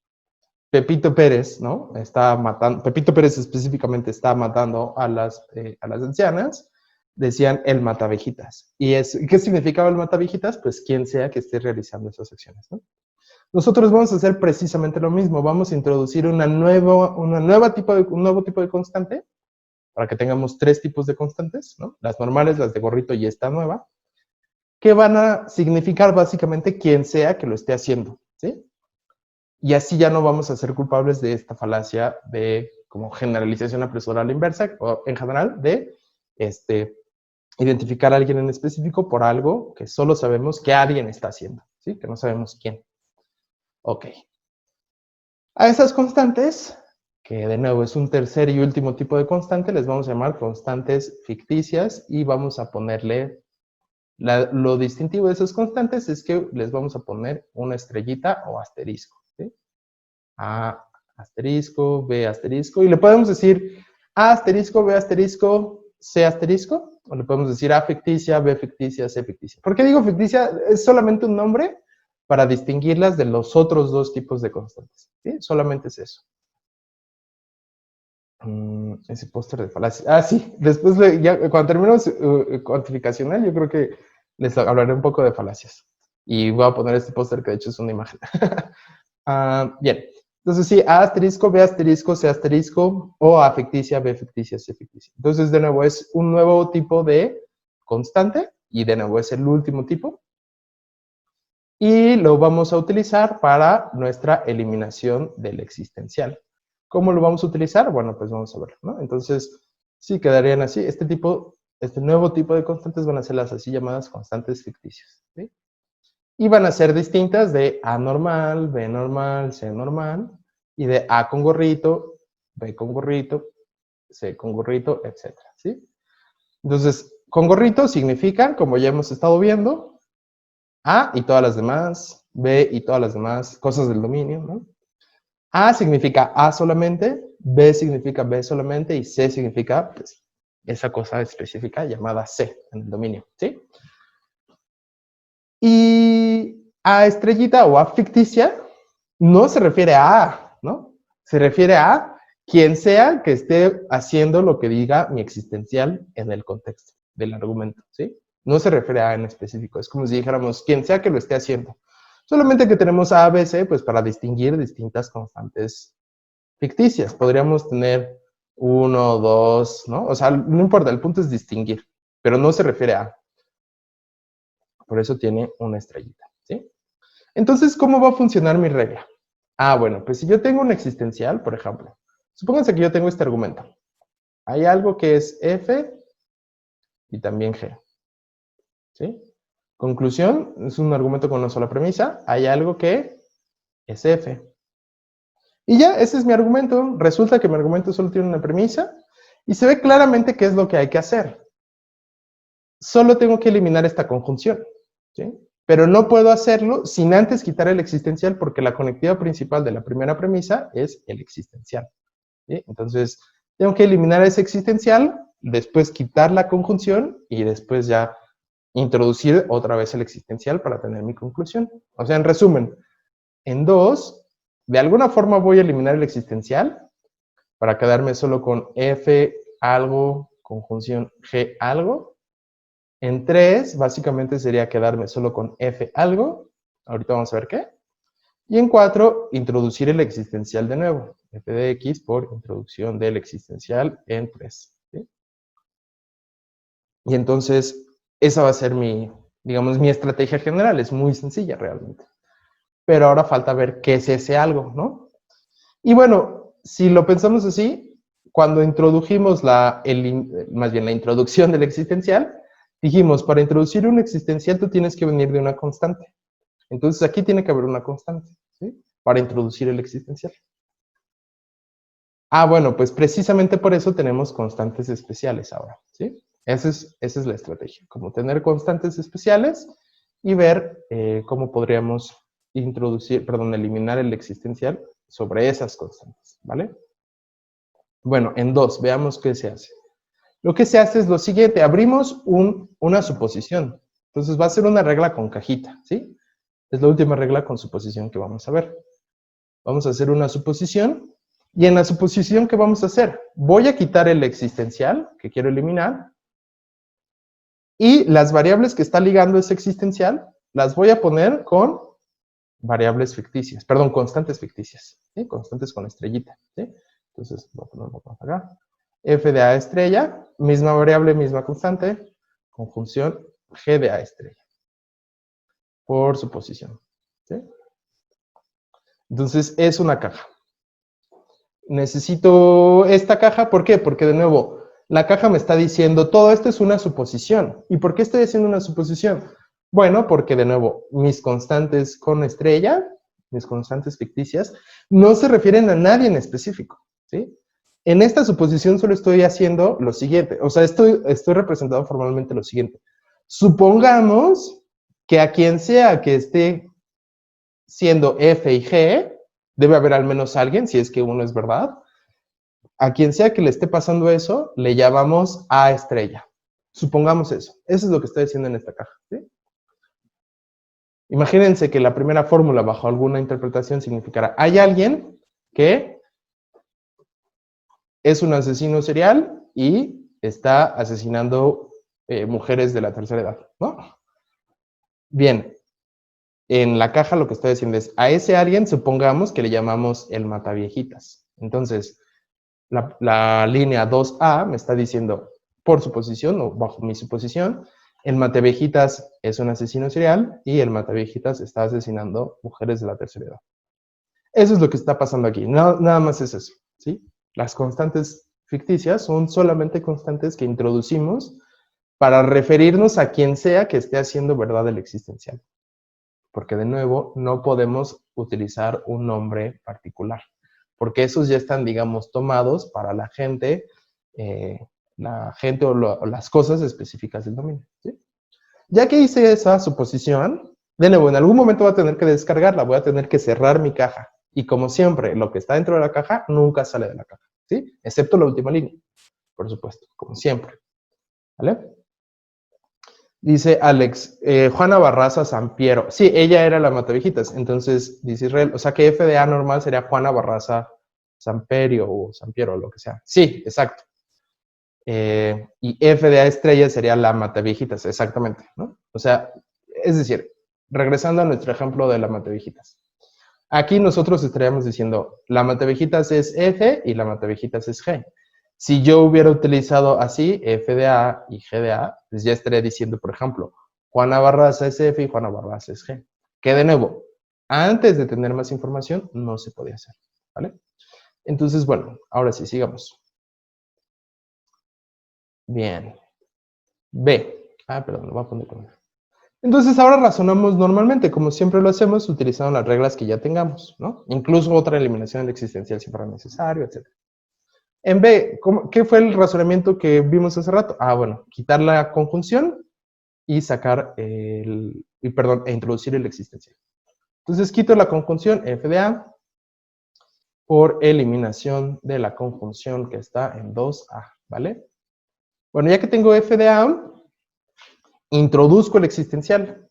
Pepito Pérez, ¿no? Está matando, Pepito Pérez específicamente está matando a las ancianas, decían el matavejitas. ¿Qué significaba el matavejitas? Pues quien sea que esté realizando esas acciones, ¿no? Nosotros vamos a hacer precisamente lo mismo, vamos a introducir un nuevo tipo de constante, para que tengamos 3 tipos de constantes, ¿no? Las normales, las de gorrito y esta nueva, que van a significar básicamente quien sea que lo esté haciendo, ¿sí? Y así ya no vamos a ser culpables de esta falacia de como generalización apresurada inversa, o en general de identificar a alguien en específico por algo que solo sabemos que alguien está haciendo, ¿sí? Que no sabemos quién. Ok. A esas constantes, que de nuevo es un tercer y último tipo de constante, les vamos a llamar constantes ficticias y vamos a ponerle, lo distintivo de esas constantes es que les vamos a poner una estrellita o asterisco, ¿sí? A asterisco, B asterisco, y le podemos decir A asterisco, B asterisco, C asterisco, o le podemos decir A ficticia, B ficticia, C ficticia. ¿Por qué digo ficticia? Es solamente un nombre para distinguirlas de los otros 2 tipos de constantes, ¿sí? Solamente es eso. Ese póster de falacia. Ah, sí, después, ya, cuando terminemos cuantificacional, yo creo que les hablaré un poco de falacias. Y voy a poner este póster que de hecho es una imagen. Bien, entonces sí, A asterisco, B asterisco, C asterisco, o A ficticia, B ficticia, C ficticia. Entonces, de nuevo, es un nuevo tipo de constante, y de nuevo es el último tipo. Y lo vamos a utilizar para nuestra eliminación del existencial. ¿Cómo lo vamos a utilizar? Bueno, pues vamos a verlo, ¿no? Entonces, sí, quedarían así. Este nuevo tipo de constantes van a ser las así llamadas constantes ficticias, ¿sí? Y van a ser distintas de A normal, B normal, C normal, y de A con gorrito, B con gorrito, C con gorrito, etcétera, ¿sí? Entonces, con gorrito significan, como ya hemos estado viendo, A y todas las demás, B y todas las demás cosas del dominio, ¿no? A significa A solamente, B significa B solamente y C significa pues, esa cosa específica llamada C en el dominio, ¿sí? Y A estrellita o A ficticia no se refiere a A, ¿no? Se refiere a quien sea que esté haciendo lo que diga mi existencial en el contexto del argumento, ¿sí? No se refiere a A en específico, es como si dijéramos quien sea que lo esté haciendo. Solamente que tenemos A, B, C, pues para distinguir distintas constantes ficticias. Podríamos tener 1, 2, ¿no? O sea, no importa, el punto es distinguir, pero no se refiere a. Por eso tiene una estrellita, ¿sí? Entonces, ¿cómo va a funcionar mi regla? Bueno, pues si yo tengo un existencial, por ejemplo, supónganse que yo tengo este argumento. Hay algo que es F y también G, ¿sí? Conclusión, es un argumento con una sola premisa. Hay algo que es F. Y ya, ese es mi argumento. Resulta que mi argumento solo tiene una premisa y se ve claramente qué es lo que hay que hacer. Solo tengo que eliminar esta conjunción, ¿sí? Pero no puedo hacerlo sin antes quitar el existencial porque la conectiva principal de la primera premisa es el existencial. ¿Sí? Entonces, tengo que eliminar ese existencial, después quitar la conjunción y después ya introducir otra vez el existencial para tener mi conclusión. O sea, en resumen, en 2, de alguna forma voy a eliminar el existencial para quedarme solo con F algo, conjunción G algo. En 3, básicamente sería quedarme solo con F algo. Ahorita vamos a ver qué. Y en 4, introducir el existencial de nuevo. F de X por introducción del existencial en 3. ¿Sí? Y entonces, esa va a ser mi, digamos, mi estrategia general. Es muy sencilla realmente. Pero ahora falta ver qué es ese algo, ¿no? Y bueno, si lo pensamos así, cuando introdujimos más bien la introducción del existencial, dijimos, para introducir un existencial tú tienes que venir de una constante. Entonces aquí tiene que haber una constante, ¿sí? Para introducir el existencial. Ah, bueno, pues precisamente por eso tenemos constantes especiales ahora, ¿sí? Esa es la estrategia, como tener constantes especiales y ver cómo podríamos eliminar el existencial sobre esas constantes, ¿vale? Bueno, en 2, veamos qué se hace. Lo que se hace es lo siguiente, abrimos una suposición. Entonces va a ser una regla con cajita, ¿sí? Es la última regla con suposición que vamos a ver. Vamos a hacer una suposición, y en la suposición, ¿qué vamos a hacer? Voy a quitar el existencial, que quiero eliminar, y las variables que está ligando ese existencial, las voy a poner con variables ficticias, perdón, constantes ficticias, ¿sí? Constantes con estrellita, ¿sí? Entonces, voy a ponerlo acá. F de A estrella, misma variable, misma constante, conjunción G de A estrella, por suposición, ¿sí? Entonces, es una caja. Necesito esta caja, ¿por qué? Porque, de nuevo, la caja me está diciendo, todo esto es una suposición. ¿Y por qué estoy haciendo una suposición? Bueno, porque, de nuevo, mis constantes con estrella, mis constantes ficticias, no se refieren a nadie en específico, ¿sí? En esta suposición solo estoy haciendo lo siguiente, o sea, estoy representando formalmente lo siguiente. Supongamos que a quien sea que esté siendo F y G, debe haber al menos alguien, si es que uno es verdad, a quien sea que le esté pasando eso, le llamamos A estrella. Supongamos eso. Eso es lo que estoy haciendo en esta caja, ¿sí? Imagínense que la primera fórmula bajo alguna interpretación significará, hay alguien que es un asesino serial y está asesinando mujeres de la tercera edad, ¿no? Bien, en la caja lo que estoy diciendo es, a ese alguien supongamos que le llamamos el mataviejitas. Entonces, la línea 2A me está diciendo, por suposición o bajo mi suposición, el mataviejitas es un asesino serial y el mataviejitas está asesinando mujeres de la tercera edad. Eso es lo que está pasando aquí, nada más es eso, ¿sí? Las constantes ficticias son solamente constantes que introducimos para referirnos a quien sea que esté haciendo verdad el existencial. Porque, de nuevo, no podemos utilizar un nombre particular, porque esos ya están, digamos, tomados para la gente o las cosas específicas del dominio, ¿sí? Ya que hice esa suposición, de nuevo, en algún momento voy a tener que descargarla, voy a tener que cerrar mi caja. Y como siempre, lo que está dentro de la caja nunca sale de la caja, ¿sí? Excepto la última línea, por supuesto, como siempre, ¿vale? Dice Alex, Juana Barraza Sampiero. Sí, ella era la mataviejitas. Entonces, dice Israel, o sea que F de A normal sería Juana Barraza Samperio o Sampiero, lo que sea. Sí, exacto. Y F de A estrella sería la mataviejitas, exactamente, ¿no? O sea, es decir, regresando a nuestro ejemplo de la mataviejitas. Aquí nosotros estaríamos diciendo, la mataviejitas es F y la mataviejitas es G. Si yo hubiera utilizado así, F de A y G de A, pues ya estaría diciendo, por ejemplo, Juana Barraza es F y Juana Barraza es G. Que, de nuevo, antes de tener más información, no se podía hacer, ¿vale? Entonces, bueno, ahora sí, sigamos. Bien. B. Perdón, lo voy a poner con B. Entonces, ahora razonamos normalmente, como siempre lo hacemos, utilizando las reglas que ya tengamos, ¿no? Incluso otra eliminación de existencial si fuera necesario, etc. En B, ¿qué fue el razonamiento que vimos hace rato? Bueno, quitar la conjunción y e introducir el existencial. Entonces quito la conjunción f de a por eliminación de la conjunción que está en 2a, ¿vale? Bueno, ya que tengo f de a, introduzco el existencial,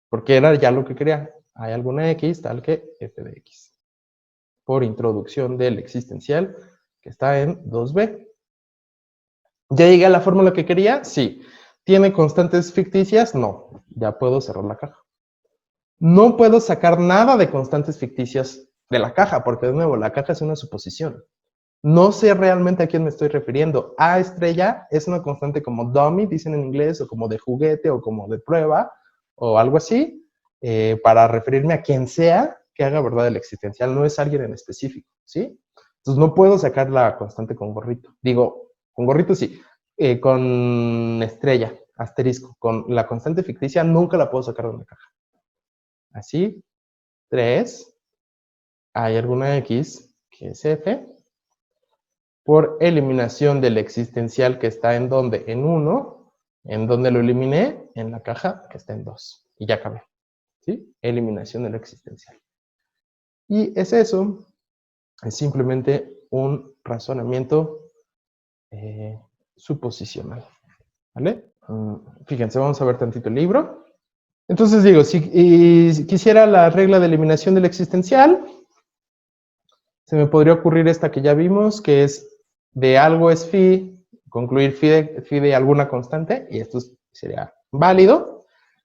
porque era ya lo que quería. Hay alguna x tal que f de x, por introducción del existencial que está en 2b. ¿Ya llegué a la fórmula que quería? Sí. ¿Tiene constantes ficticias? No. Ya puedo cerrar la caja. No puedo sacar nada de constantes ficticias de la caja, porque de nuevo, la caja es una suposición. No sé realmente a quién me estoy refiriendo. A estrella es una constante como dummy, dicen en inglés, o como de juguete, o como de prueba, o algo así, para referirme a quien sea que haga verdad el existencial. No es alguien en específico, ¿sí? Entonces no puedo sacar la constante con gorrito. Digo, con gorrito sí. Con estrella, asterisco. Con la constante ficticia nunca la puedo sacar de una caja. Así, 3. Hay alguna x que es f por eliminación del existencial que está en donde, en 1, en donde lo eliminé, en la caja que está en 2. Y ya acabé, ¿sí? Eliminación del existencial. Y es eso, es simplemente un razonamiento suposicional, ¿vale? Fíjense, vamos a ver tantito el libro. Entonces digo, si quisiera la regla de eliminación del existencial, se me podría ocurrir esta que ya vimos, que es de algo es phi, concluir phi de alguna constante, y esto sería válido.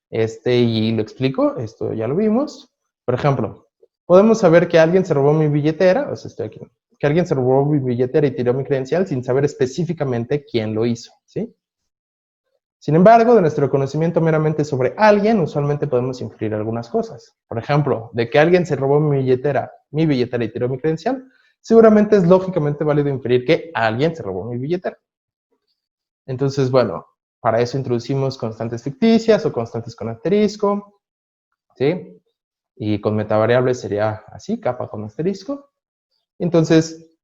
Y lo explico, esto ya lo vimos. Por ejemplo, podemos saber que alguien se robó mi billetera, o sea, estoy aquí, que alguien se robó mi billetera y tiró mi credencial sin saber específicamente quién lo hizo, ¿sí? Sin embargo, de nuestro conocimiento meramente sobre alguien, usualmente podemos inferir algunas cosas. Por ejemplo, de que alguien se robó mi billetera y tiró mi credencial, seguramente es lógicamente válido inferir que alguien se robó mi billetera. Entonces, bueno, para eso introducimos constantes ficticias o constantes con asterisco, ¿sí? Y con metavariables sería así, capa con asterisco. Entonces,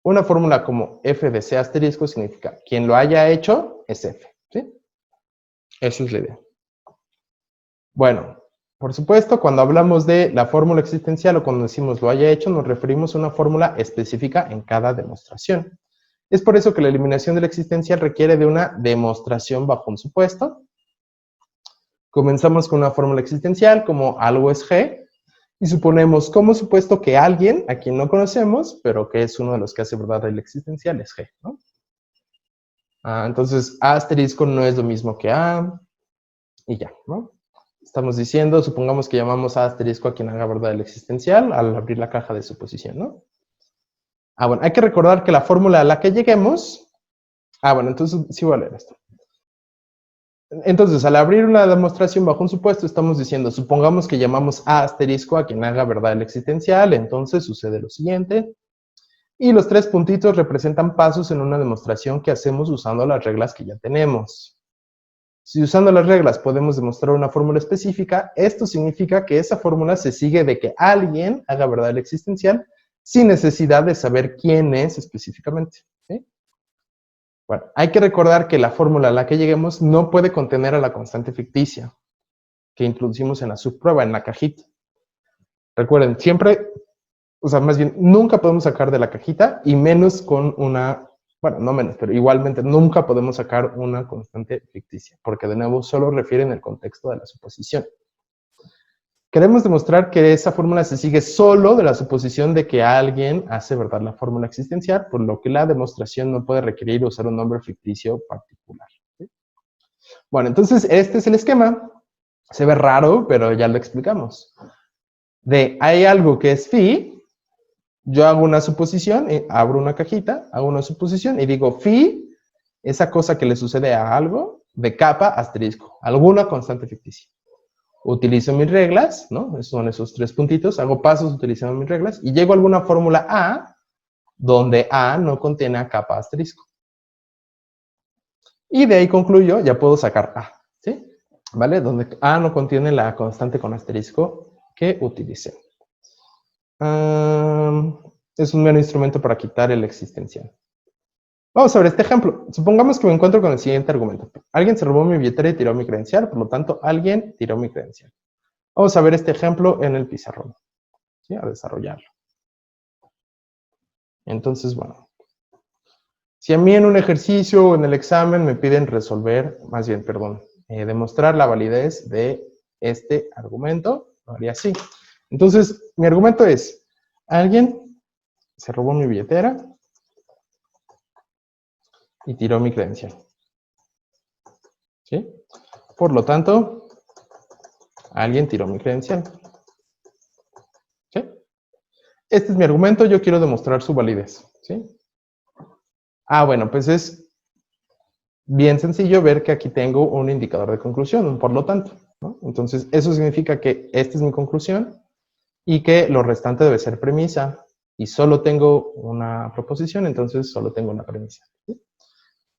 una fórmula como f de c asterisco significa quien lo haya hecho es f, ¿sí? Esa es la idea. Bueno, por supuesto, cuando hablamos de la fórmula existencial o cuando decimos lo haya hecho, nos referimos a una fórmula específica en cada demostración. Es por eso que la eliminación del existencial requiere de una demostración bajo un supuesto. Comenzamos con una fórmula existencial como algo es G y suponemos como supuesto que alguien, a quien no conocemos, pero que es uno de los que hace verdad el existencial, es G, ¿no? Entonces, A asterisco no es lo mismo que A y ya, ¿no? Estamos diciendo, supongamos que llamamos a asterisco a quien haga verdad el existencial al abrir la caja de suposición, ¿no? Bueno, hay que recordar que la fórmula a la que lleguemos... bueno, entonces sí voy a leer esto. Entonces, al abrir una demostración bajo un supuesto, estamos diciendo, supongamos que llamamos a asterisco a quien haga verdad el existencial, entonces sucede lo siguiente. Y los 3 puntitos representan pasos en una demostración que hacemos usando las reglas que ya tenemos. Si usando las reglas podemos demostrar una fórmula específica, esto significa que esa fórmula se sigue de que alguien haga verdad el existencial sin necesidad de saber quién es específicamente, ¿sí? Bueno, hay que recordar que la fórmula a la que lleguemos no puede contener a la constante ficticia que introducimos en la subprueba, en la cajita. Recuerden, siempre, o sea, más bien, nunca podemos sacar de la cajita y menos con una... Bueno, no menos, pero igualmente nunca podemos sacar una constante ficticia, porque de nuevo solo refieren el contexto de la suposición. Queremos demostrar que esa fórmula se sigue solo de la suposición de que alguien hace verdad la fórmula existencial, por lo que la demostración no puede requerir usar un nombre ficticio particular, ¿sí? Bueno, entonces este es el esquema. Se ve raro, pero ya lo explicamos. Hay algo que es phi. Yo hago una suposición, abro una cajita, hago una suposición y digo phi, esa cosa que le sucede a algo, de capa asterisco, alguna constante ficticia. Utilizo mis reglas, ¿no? Son esos 3 puntitos, hago pasos utilizando mis reglas y llego a alguna fórmula A, donde A no contiene a capa asterisco. Y de ahí concluyo, ya puedo sacar A, ¿sí? ¿Vale? Donde A no contiene la constante con asterisco que utilicé. Es un mero instrumento para quitar el existencial. Vamos a ver este ejemplo. Supongamos que me encuentro con el siguiente argumento. Alguien se robó mi billetera y tiró mi credencial, por lo tanto, alguien tiró mi credencial. Vamos a ver este ejemplo en el pizarrón. ¿Sí? A desarrollarlo. Entonces, bueno. Si a mí en un ejercicio o en el examen me piden resolver, más bien, perdón, demostrar la validez de este argumento, lo haría así. Entonces, mi argumento es, alguien se robó mi billetera y tiró mi credencial. ¿Sí? Por lo tanto, alguien tiró mi credencial. ¿Sí? Este es mi argumento, yo quiero demostrar su validez. ¿Sí? Ah, bueno, pues es bien sencillo ver que aquí tengo un indicador de conclusión, un por lo tanto, ¿no? Entonces, eso significa que esta es mi conclusión y que lo restante debe ser premisa. Y solo tengo una proposición, entonces solo tengo una premisa. ¿Sí?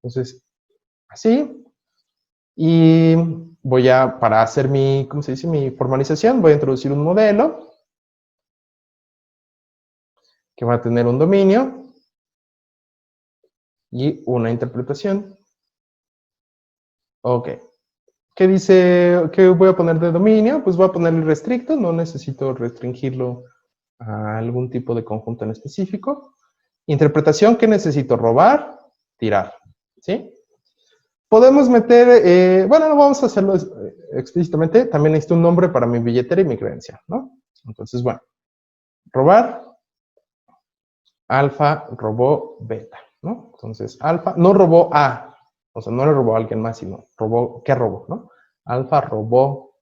Entonces, así. Y voy a, para hacer mi, ¿cómo se dice? Mi formalización, voy a introducir un modelo que va a tener un dominio y una interpretación. Ok. ¿Qué dice? ¿Qué voy a poner de dominio? Pues voy a ponerle restricto, no necesito restringirlo a algún tipo de conjunto en específico. Interpretación, ¿qué necesito? Robar, tirar. ¿Sí? Podemos meter, bueno, no vamos a hacerlo explícitamente, también necesito un nombre para mi billetera y mi credencial, ¿no? Entonces, bueno, robar, alfa robó beta, ¿no? Entonces, alfa no robó A, o sea, no le robó a alguien más, sino robó, ¿qué robó, no? Alfa robó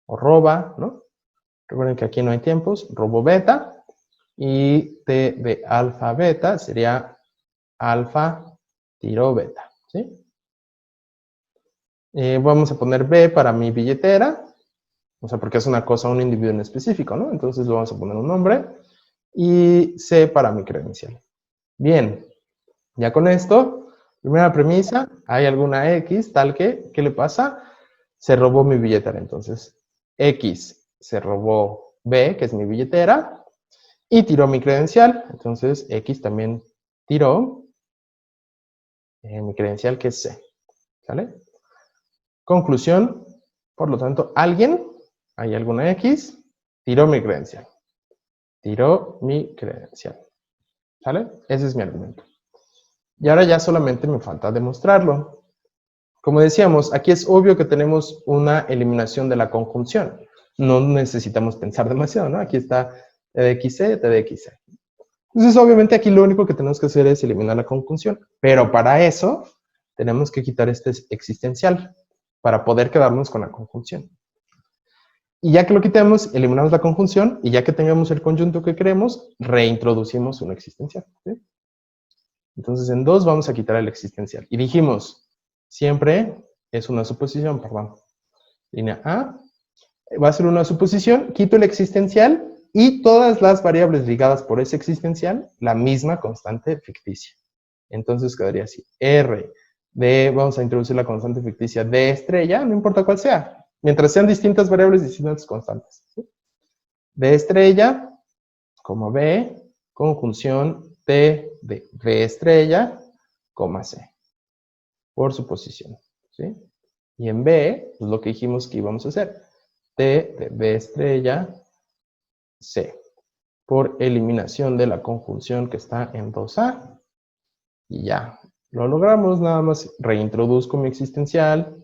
o roba, ¿no? Recuerden que aquí no hay tiempos, robó beta, y T de alfa beta sería alfa tiró beta, ¿sí? Vamos a poner B para mi billetera, o sea, porque es una cosa, un individuo en específico, ¿no? Entonces le vamos a poner un nombre, y C para mi credencial. Bien, ya con esto, primera premisa, hay alguna X tal que, ¿qué le pasa? Se robó mi billetera, entonces X se robó B, que es mi billetera, y tiró mi credencial, entonces X también tiró mi credencial, que es C, ¿sale? Conclusión, por lo tanto, alguien, hay alguna X, tiró mi credencial. Tiró mi credencial. ¿Sale? Ese es mi argumento. Y ahora ya solamente me falta demostrarlo. Como decíamos, aquí es obvio que tenemos una eliminación de la conjunción. No necesitamos pensar demasiado, ¿no? Aquí está T de XC, T de XC. Entonces, obviamente, aquí lo único que tenemos que hacer es eliminar la conjunción. Pero para eso, tenemos que quitar este existencial para poder quedarnos con la conjunción. Y ya que lo quitamos, eliminamos la conjunción, y ya que tengamos el conjunto que queremos, reintroducimos una existencial. ¿Sí? Entonces, en 2 vamos a quitar el existencial. Y dijimos, siempre es una suposición, perdón. Línea A, va a ser una suposición, quito el existencial, y todas las variables ligadas por ese existencial, la misma constante ficticia. Entonces quedaría así, R de, vamos a introducir la constante ficticia D estrella, no importa cuál sea, mientras sean distintas variables, distintas constantes. ¿Sí? D estrella, como B, conjunción T de B estrella, coma C, por suposición. ¿Sí? Y en B, pues lo que dijimos que íbamos a hacer, T de B estrella, C, por eliminación de la conjunción que está en 2A, y ya, lo logramos, nada más reintroduzco mi existencial,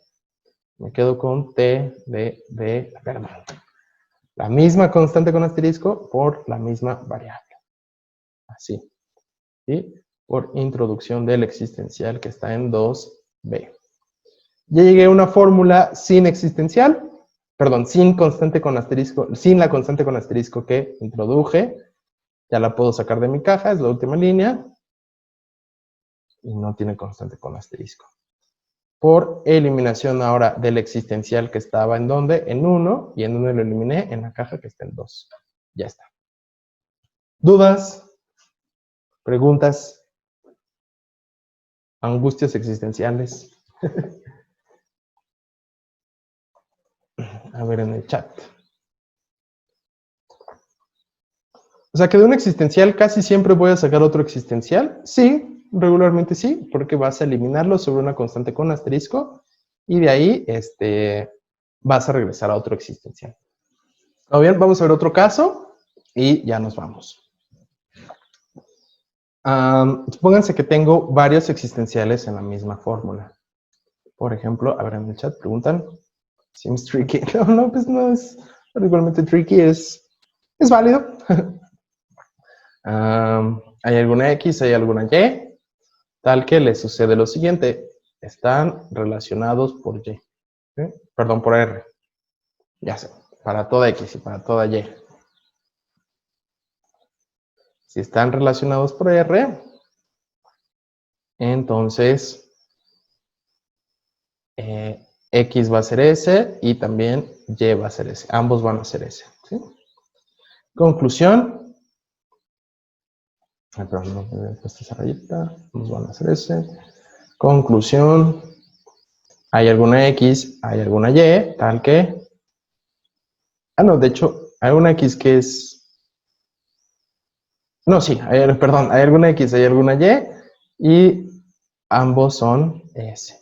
me quedo con T de B, perdón, la misma constante con asterisco por la misma variable, así, ¿sí? Por introducción del existencial que está en 2B. Ya llegué a una fórmula sin existencial, perdón, sin constante con asterisco, sin la constante con asterisco que introduje, ya la puedo sacar de mi caja, es la última línea, y no tiene constante con asterisco. Por eliminación ahora del existencial que estaba en donde, en 1, y en donde lo eliminé, en la caja que está en 2. Ya está. ¿Dudas? ¿Preguntas? ¿Angustias existenciales? A ver en el chat. O sea que de un existencial casi siempre voy a sacar otro existencial. Sí, regularmente sí, porque vas a eliminarlo sobre una constante con asterisco y de ahí vas a regresar a otro existencial. ¿Todo bien? Vamos a ver otro caso y ya nos vamos. Supónganse que tengo varios existenciales en la misma fórmula. Por ejemplo, a ver en el chat preguntan, seems tricky. No, pues no es igualmente tricky, es válido. Hay alguna X, hay alguna Y, tal que le sucede lo siguiente, están relacionados por Y, ¿sí? Perdón, por R, ya sé, para toda X y para toda Y. Si están relacionados por R, entonces X va a ser S y también Y va a ser S. Ambos van a ser S, ¿sí? Conclusión. Perdón, no me he puesto esa rayita. Ambos van a ser S. Conclusión. Hay alguna X, hay alguna Y, tal que... no, de hecho, hay una X que es... No, sí, perdón, hay alguna X, hay alguna Y y ambos son S.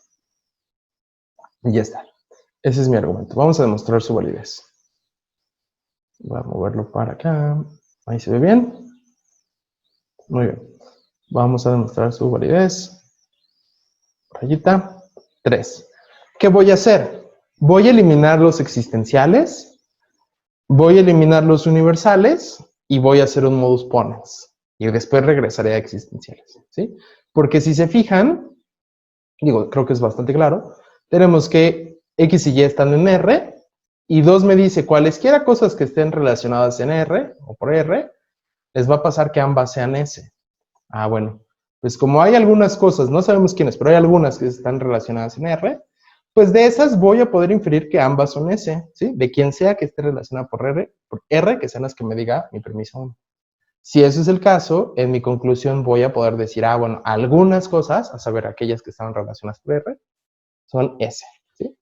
Y ya está. Ese es mi argumento. Vamos a demostrar su validez. Voy a moverlo para acá. Ahí se ve bien. Muy bien. Vamos a demostrar su validez. Rayita 3. ¿Qué voy a hacer? Voy a eliminar los existenciales, voy a eliminar los universales y voy a hacer un modus ponens. Y después regresaré a existenciales, ¿sí? Porque si se fijan, digo, creo que es bastante claro, tenemos que X y Y están en R y 2 me dice cualesquiera cosas que estén relacionadas en R o por R, les va a pasar que ambas sean S. Bueno, pues como hay algunas cosas, no sabemos quiénes, pero hay algunas que están relacionadas en R, pues de esas voy a poder inferir que ambas son S, ¿sí? De quien sea que esté relacionada por R, que sean las que me diga mi premisa 1. Si eso es el caso, en mi conclusión voy a poder decir, bueno, algunas cosas, a saber, aquellas que están relacionadas por R, son S, ¿sí?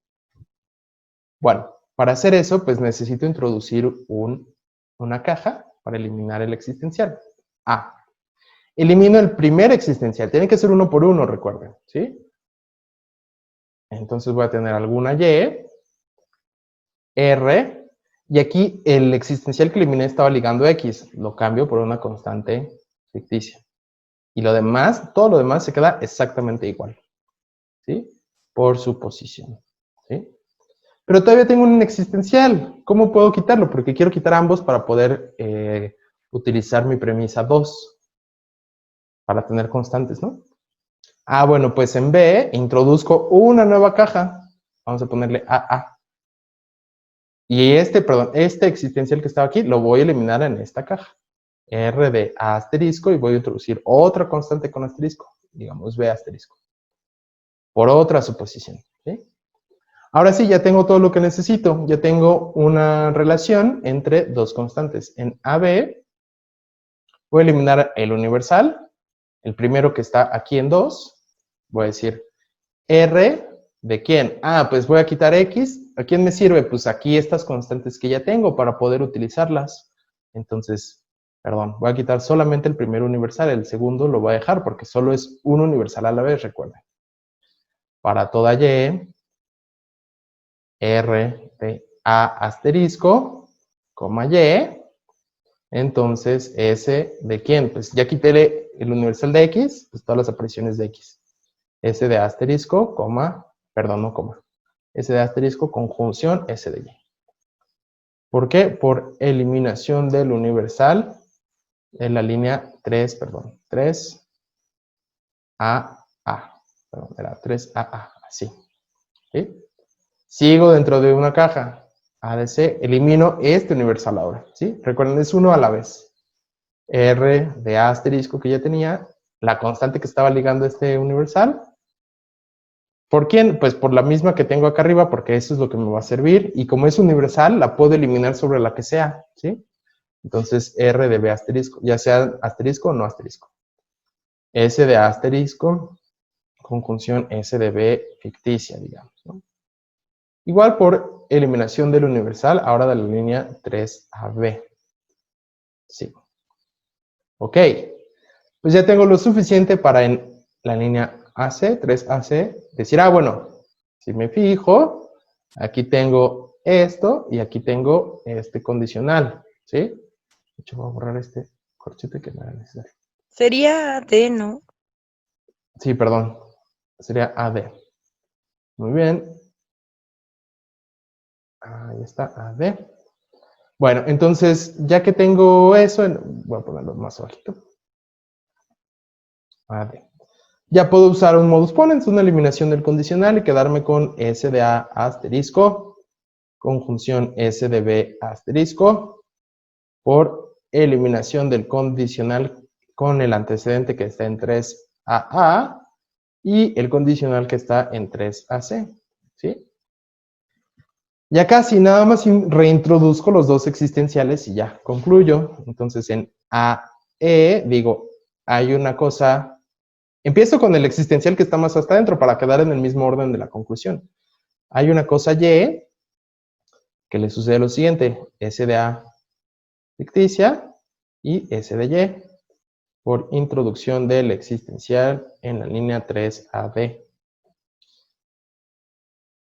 Bueno, para hacer eso, pues necesito introducir una caja para eliminar el existencial. Elimino el primer existencial. Tiene que ser uno por uno, recuerden, ¿sí? Entonces voy a tener alguna Y, R, y aquí el existencial que eliminé estaba ligando X. Lo cambio por una constante ficticia. Y lo demás, todo lo demás se queda exactamente igual, ¿sí? Por su posición, ¿sí? Pero todavía tengo un existencial. ¿Cómo puedo quitarlo? Porque quiero quitar ambos para poder utilizar mi premisa 2. Para tener constantes, ¿no? Bueno, pues en B introduzco una nueva caja. Vamos a ponerle AA. Y este existencial que estaba aquí lo voy a eliminar en esta caja. R de A asterisco y voy a introducir otra constante con asterisco. Digamos B asterisco. Por otra suposición, ¿sí? Ahora sí, ya tengo todo lo que necesito. Ya tengo una relación entre dos constantes. En AB voy a eliminar el universal. El primero que está aquí en 2, voy a decir R de quién. Pues voy a quitar X. ¿A quién me sirve? Pues aquí estas constantes que ya tengo para poder utilizarlas. Entonces, perdón, voy a quitar solamente el primer universal. El segundo lo voy a dejar porque solo es un universal a la vez, recuerden. Para toda Y, R de A asterisco, coma Y. Entonces, S de quién? Pues ya quité el universal de X, pues todas las apariciones de X. S de asterisco, coma, perdón, no coma. S de asterisco, conjunción, S de Y. ¿Por qué? Por eliminación del universal en la línea 3, perdón, 3, A. Perdón, era 3AA, así. ¿Sí? Sigo dentro de una caja. ADC, elimino este universal ahora, ¿sí? Recuerden, es uno a la vez. R de A asterisco que ya tenía, la constante que estaba ligando este universal. ¿Por quién? Pues por la misma que tengo acá arriba, porque eso es lo que me va a servir. Y como es universal, la puedo eliminar sobre la que sea, ¿sí? Entonces, R de B asterisco, ya sea asterisco o no asterisco. S de A asterisco, conjunción S de B ficticia, digamos, ¿no? Igual por eliminación del universal, ahora de la línea 3AB. Sí. Ok. Pues ya tengo lo suficiente para en la línea AC, 3AC, decir, bueno, si me fijo, aquí tengo esto y aquí tengo este condicional, ¿sí? De hecho, voy a borrar este corchete que no era necesario. Sería D, ¿no? Sí, perdón. Sería AD. Muy bien. Ahí está, AD. Bueno, entonces, ya que tengo eso, voy a ponerlo más bajito. AD. Ya puedo usar un modus ponens, una eliminación del condicional y quedarme con S de A asterisco, conjunción S de B asterisco, por eliminación del condicional con el antecedente que está en 3AA y el condicional que está en 3AC, ¿sí? Ya casi, nada más reintroduzco los dos existenciales y ya concluyo. Entonces en AE digo, hay una cosa, empiezo con el existencial que está más hasta adentro para quedar en el mismo orden de la conclusión. Hay una cosa Y que le sucede lo siguiente, S de A ficticia y S de Y por introducción del existencial en la línea 3AB.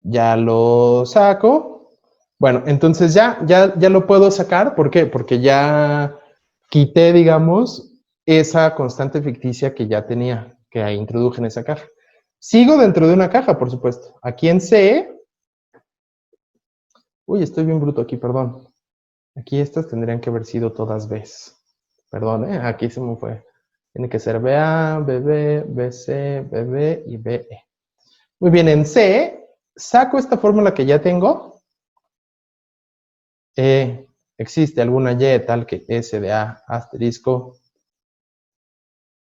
Ya lo saco. Bueno, entonces ya lo puedo sacar. ¿Por qué? Porque ya quité, digamos, esa constante ficticia que ya tenía, que introduje en esa caja. Sigo dentro de una caja, por supuesto. Aquí en C. Uy, estoy bien bruto aquí, perdón. Aquí estas tendrían que haber sido todas Bs. Perdón, aquí se me fue. Tiene que ser BA, BB, BC, BB y BE. Muy bien, en C saco esta fórmula que ya tengo. Existe alguna Y tal que S de A asterisco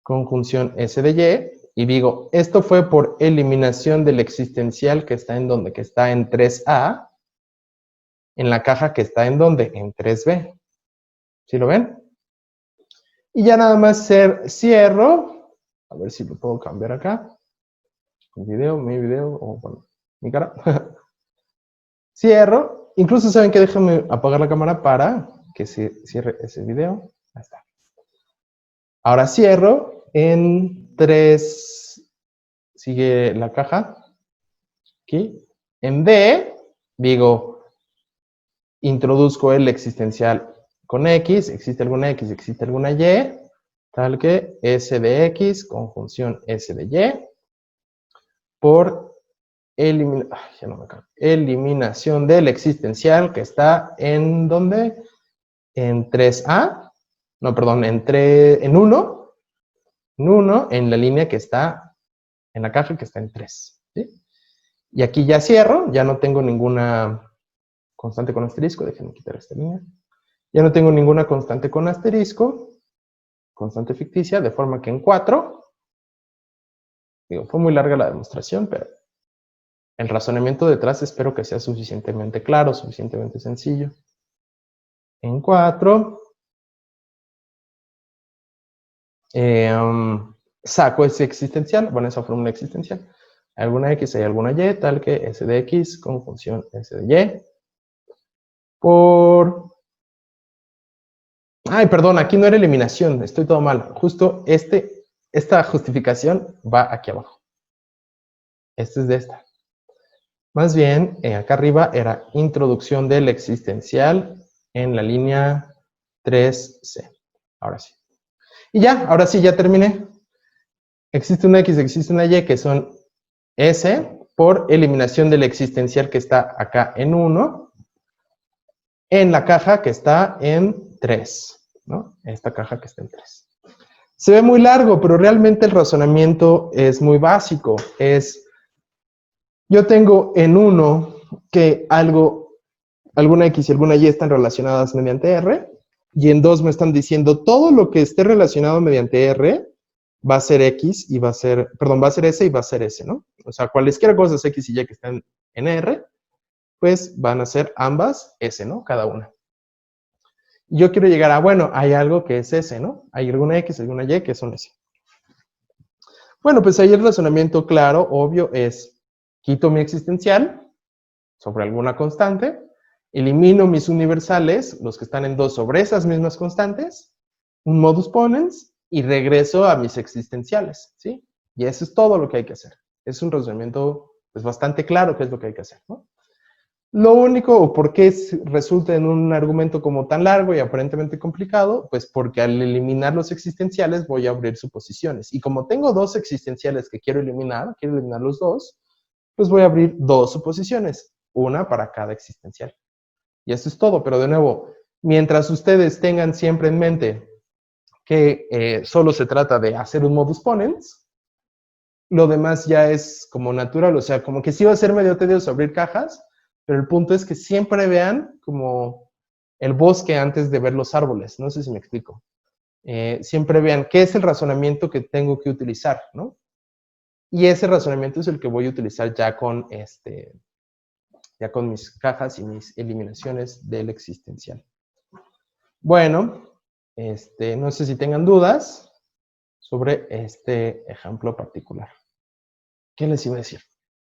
conjunción S de Y. Y digo, esto fue por eliminación del existencial que está en donde, que está en 3A, en la caja que está en donde, en 3B. ¿Sí lo ven? Y ya nada más cierro. A ver si lo puedo cambiar acá. Mi video, o bueno, mi cara. Cierro. Incluso saben que déjenme apagar la cámara para que se cierre ese video. Ahí está. Ahora cierro. En 3 sigue la caja. Aquí. En D digo, introduzco el existencial con X. Existe alguna X, existe alguna Y. Tal que S de X, conjunción S de Y. Por eliminación del existencial que está en ¿dónde? En 3A, no, perdón, en 1, en la línea que está en la caja que está en 3. ¿Sí? Y aquí ya cierro, ya no tengo ninguna constante con asterisco, déjenme quitar esta línea. Ya no tengo ninguna constante con asterisco, constante ficticia, de forma que en 4, digo, fue muy larga la demostración, pero el razonamiento detrás espero que sea suficientemente claro, suficientemente sencillo. En 4, saco ese existencial, bueno, esa fórmula existencial. Hay alguna X, hay alguna Y, tal que S de X con función S de Y. Por... Ay, perdón, aquí no era eliminación, estoy todo mal. Justo esta justificación va aquí abajo. Esta es de esta. Más bien, acá arriba era introducción del existencial en la línea 3C. Ahora sí. Y ya, ahora sí, ya terminé. Existe una X, existe una Y que son S por eliminación del existencial que está acá en 1 en la caja que está en 3, ¿no? Esta caja que está en 3. Se ve muy largo, pero realmente el razonamiento es muy básico. Yo tengo en 1 que alguna X y alguna Y están relacionadas mediante R, y en 2 me están diciendo todo lo que esté relacionado mediante R va a ser X y va a ser, perdón, va a ser S y va a ser S, ¿no? O sea, cualesquiera cosas X y Y que estén en R, pues van a ser ambas S, ¿no? Cada una. Y yo quiero llegar a, bueno, hay algo que es S, ¿no? Hay alguna X, alguna Y que son S. Bueno, pues ahí el razonamiento claro, obvio, es quito mi existencial sobre alguna constante, elimino mis universales, los que están en 2 sobre esas mismas constantes, un modus ponens, y regreso a mis existenciales, ¿sí? Y eso es todo lo que hay que hacer. Es un razonamiento pues, bastante claro qué es lo que hay que hacer, ¿no? Lo único, o por qué resulta en un argumento como tan largo y aparentemente complicado, pues porque al eliminar los existenciales voy a abrir suposiciones. Y como tengo dos existenciales que quiero eliminar los dos, pues voy a abrir dos suposiciones, una para cada existencial. Y eso es todo, pero de nuevo, mientras ustedes tengan siempre en mente que solo se trata de hacer un modus ponens, lo demás ya es como natural, o sea, como que sí va a ser medio tedioso abrir cajas, pero el punto es que siempre vean como el bosque antes de ver los árboles, no sé si me explico. Siempre vean qué es el razonamiento que tengo que utilizar, ¿no? Y ese razonamiento es el que voy a utilizar ya con mis cajas y mis eliminaciones del existencial. Bueno, no sé si tengan dudas sobre este ejemplo particular. ¿Qué les iba a decir?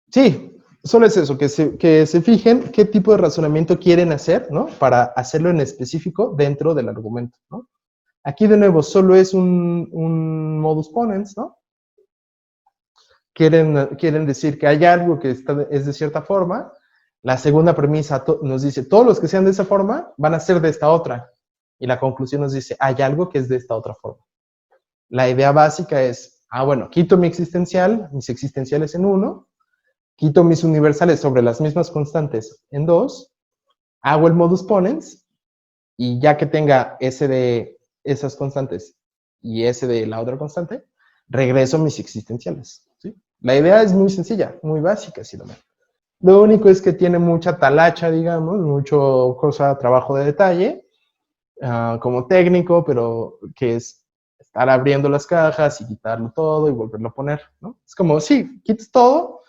Sí, solo es eso, que se fijen qué tipo de razonamiento quieren hacer, ¿no? Para hacerlo en específico dentro del argumento, ¿no? Aquí de nuevo solo es un modus ponens, ¿no? Quieren decir que hay algo que es de cierta forma. La segunda premisa nos dice, todos los que sean de esa forma van a ser de esta otra. Y la conclusión nos dice, hay algo que es de esta otra forma. La idea básica es, bueno, quito mis existenciales en 1, quito mis universales sobre las mismas constantes en 2, hago el modus ponens, y ya que tenga ese de esas constantes y ese de la otra constante, regreso a mis existenciales, ¿sí? La idea es muy sencilla, muy básica, si lo ven. Lo único es que tiene mucha talacha, digamos, mucho trabajo de detalle, como técnico, pero que es estar abriendo las cajas y quitarlo todo y volverlo a poner, ¿no? Es como, sí, quitas todo,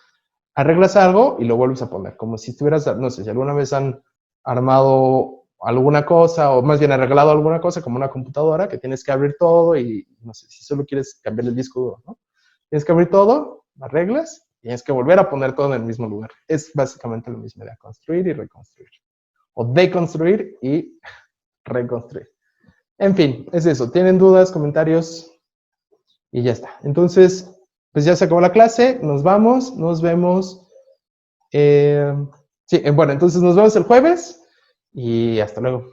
arreglas algo y lo vuelves a poner, como si estuvieras, no sé, si alguna vez han armado alguna cosa, o más bien arreglado alguna cosa, como una computadora, que tienes que abrir todo y, no sé, si solo quieres cambiar el disco duro, ¿no? Tienes que abrir todo, arreglas, y tienes que volver a poner todo en el mismo lugar. Es básicamente lo mismo, de construir y reconstruir. O deconstruir y reconstruir. En fin, es eso. ¿Tienen dudas, comentarios? Y ya está. Entonces, pues ya se acabó la clase. Nos vamos. Nos vemos. Sí, bueno, entonces nos vemos el jueves. Y hasta luego.